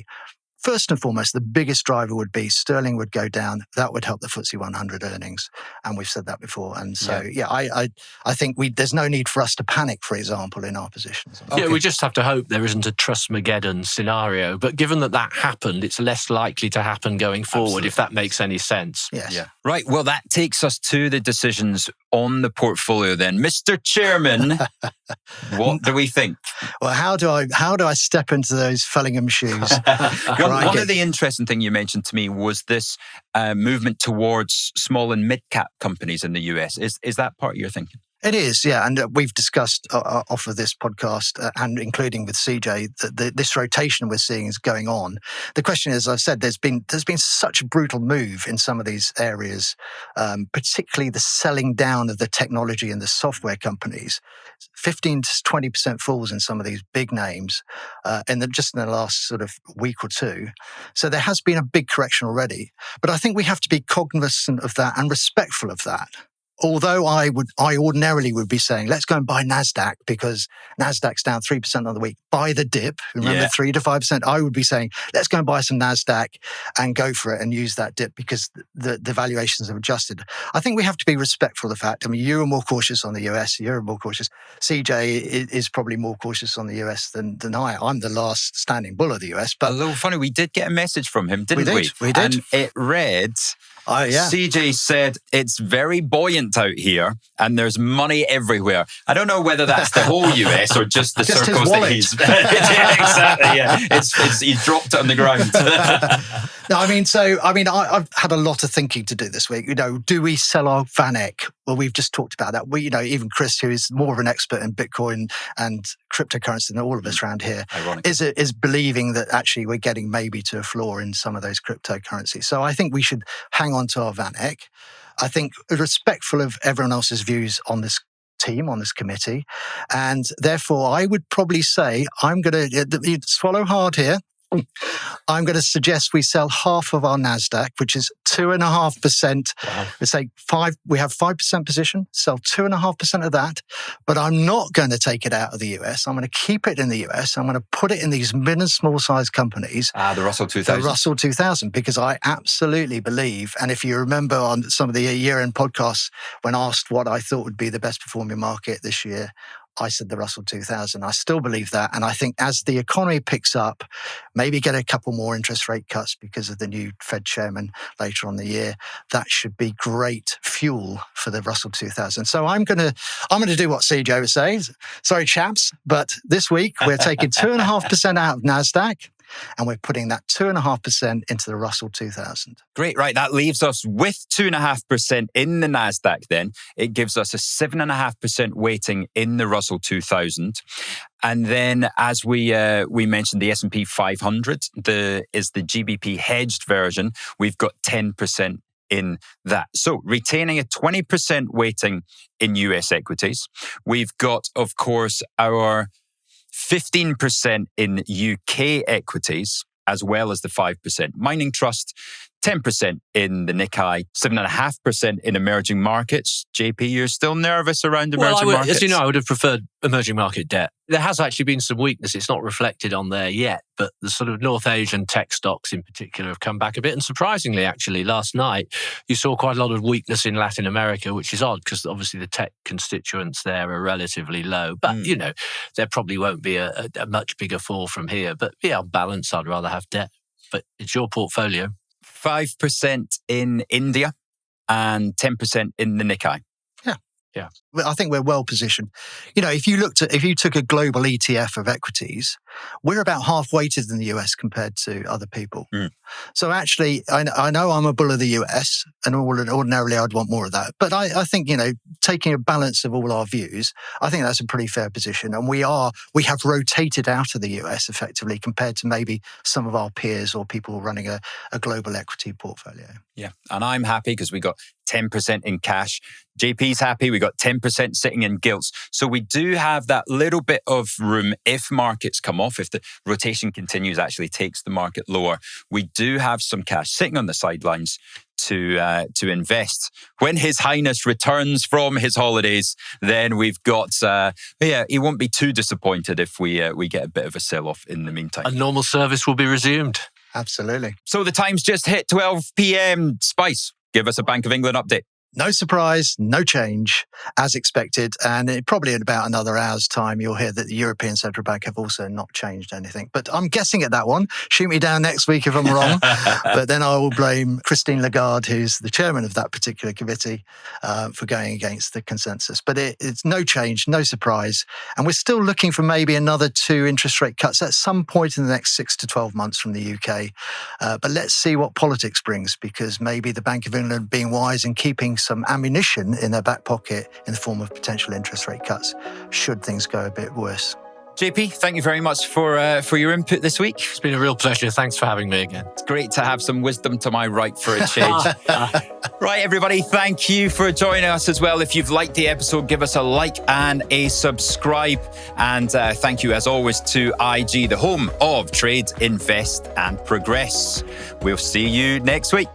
First and foremost, the biggest driver would be sterling would go down. That would help the FTSE 100 earnings. And we've said that before. And so, I think there's no need for us to panic, for example, in our positions. Yeah, we just have to hope there isn't a Truss-mageddon scenario. But given that happened, it's less likely to happen going forward, if that makes any sense. Yes. Yeah. Right. Well, that takes us to the decisions on the portfolio then. Mr. Chairman, what do we think? Well, how do I step into those Fellingham shoes? One of the interesting things you mentioned to me was this movement towards small and mid-cap companies in the US. Is that part of your thinking? It is, yeah. And we've discussed off of this podcast and including with CJ that this rotation we're seeing is going on. The question is, I've said there's been such a brutal move in some of these areas, particularly the selling down of the technology and the software companies. 15 to 20% falls in some of these big names just in the last sort of week or two. So there has been a big correction already. But I think we have to be cognizant of that and respectful of that. although I ordinarily would be saying, let's go and buy NASDAQ because NASDAQ's down 3% on the week. Buy the dip. Remember, 3 to 5%. I would be saying, let's go and buy some NASDAQ and go for it and use that dip because the valuations have adjusted. I think we have to be respectful of the fact. I mean, you are more cautious on the US. You're more cautious. CJ is probably more cautious on the US than I. I'm the last standing bull of the US. But a little funny, we did get a message from him, didn't we? We did. And it read, CJ said, it's very buoyant out here and there's money everywhere. I don't know whether that's the whole US or just the circles that he's... Yeah, exactly, yeah. He dropped it on the ground. No, I've had a lot of thinking to do this week. Do we sell our VanEck? Well, we've just talked about that. Even Chris, who is more of an expert in Bitcoin and cryptocurrency than all of us around here, is believing that actually we're getting maybe to a floor in some of those cryptocurrencies. So I think we should hang on to our VanEck. I think respectful of everyone else's views on this team, on this committee. And therefore, I would probably say, I'm going to swallow hard here. I'm going to suggest we sell half of our NASDAQ, which is 2.5%. Wow. Let's say we have 5% position, sell 2.5% of that. But I'm not going to take it out of the US. I'm going to keep it in the US. I'm going to put it in these mid and small size companies. The Russell 2000. The Russell 2000, because I absolutely believe, and if you remember on some of the year-end podcasts, when asked what I thought would be the best performing market this year, I said the Russell 2000. I still believe that. And I think as the economy picks up, maybe get a couple more interest rate cuts because of the new Fed chairman later on the year, that should be great fuel for the Russell 2000. So I'm going to do what CJ was saying. Sorry, chaps, but this week we're taking 2.5% out of NASDAQ. And we're putting that 2.5% into the Russell 2000. Great, right. That leaves us with 2.5% in the NASDAQ then. It gives us a 7.5% weighting in the Russell 2000. And then, as we mentioned, the S&P 500 is the GBP hedged version. We've got 10% in that. So retaining a 20% weighting in US equities. We've got, of course, our 15% in UK equities, as well as the 5% mining trust, 10% in the Nikkei, 7.5% in emerging markets. JP, you're still nervous around emerging markets? As you know, I would have preferred emerging market debt. There has actually been some weakness. It's not reflected on there yet, but the sort of North Asian tech stocks in particular have come back a bit. And surprisingly, actually, last night, you saw quite a lot of weakness in Latin America, which is odd because obviously the tech constituents there are relatively low. But, there probably won't be a much bigger fall from here. But yeah, on balance, I'd rather have debt. But it's your portfolio. 5% in India and 10% in the Nikkei. Yeah. I think we're well positioned. If you took a global ETF of equities, we're about half weighted in the US compared to other people. So actually, I know I'm a bull of the US, and ordinarily I'd want more of that. But I think, taking a balance of all our views, I think that's a pretty fair position. And we have rotated out of the US effectively compared to maybe some of our peers or people running a global equity portfolio. Yeah. And I'm happy because we got 10% in cash. JP's happy. We got 10% sitting in gilts. So we do have that little bit of room if markets come off, if the rotation continues, actually takes the market lower. We do have some cash sitting on the sidelines to invest. When His Highness returns from his holidays, then we've got, he won't be too disappointed if we get a bit of a sell-off in the meantime. And normal service will be resumed. Absolutely. So the time's just hit 12 p.m. Spice, give us a Bank of England update. No surprise, no change, as expected. And probably in about another hour's time, you'll hear that the European Central Bank have also not changed anything. But I'm guessing at that one. Shoot me down next week if I'm wrong. But then I will blame Christine Lagarde, who's the chairman of that particular committee, for going against the consensus. But it's no change, no surprise. And we're still looking for maybe another 2 interest rate cuts at some point in the next 6 to 12 months from the UK. But let's see what politics brings, because maybe the Bank of England, being wise and keeping some ammunition in their back pocket in the form of potential interest rate cuts should things go a bit worse. JP, thank you very much for your input this week. It's been a real pleasure. Thanks for having me again. It's great to have some wisdom to my right for a change. Right, everybody, thank you for joining us as well. If you've liked the episode, give us a like and a subscribe. And thank you, as always, to IG, the home of Trade, Invest and Progress. We'll see you next week.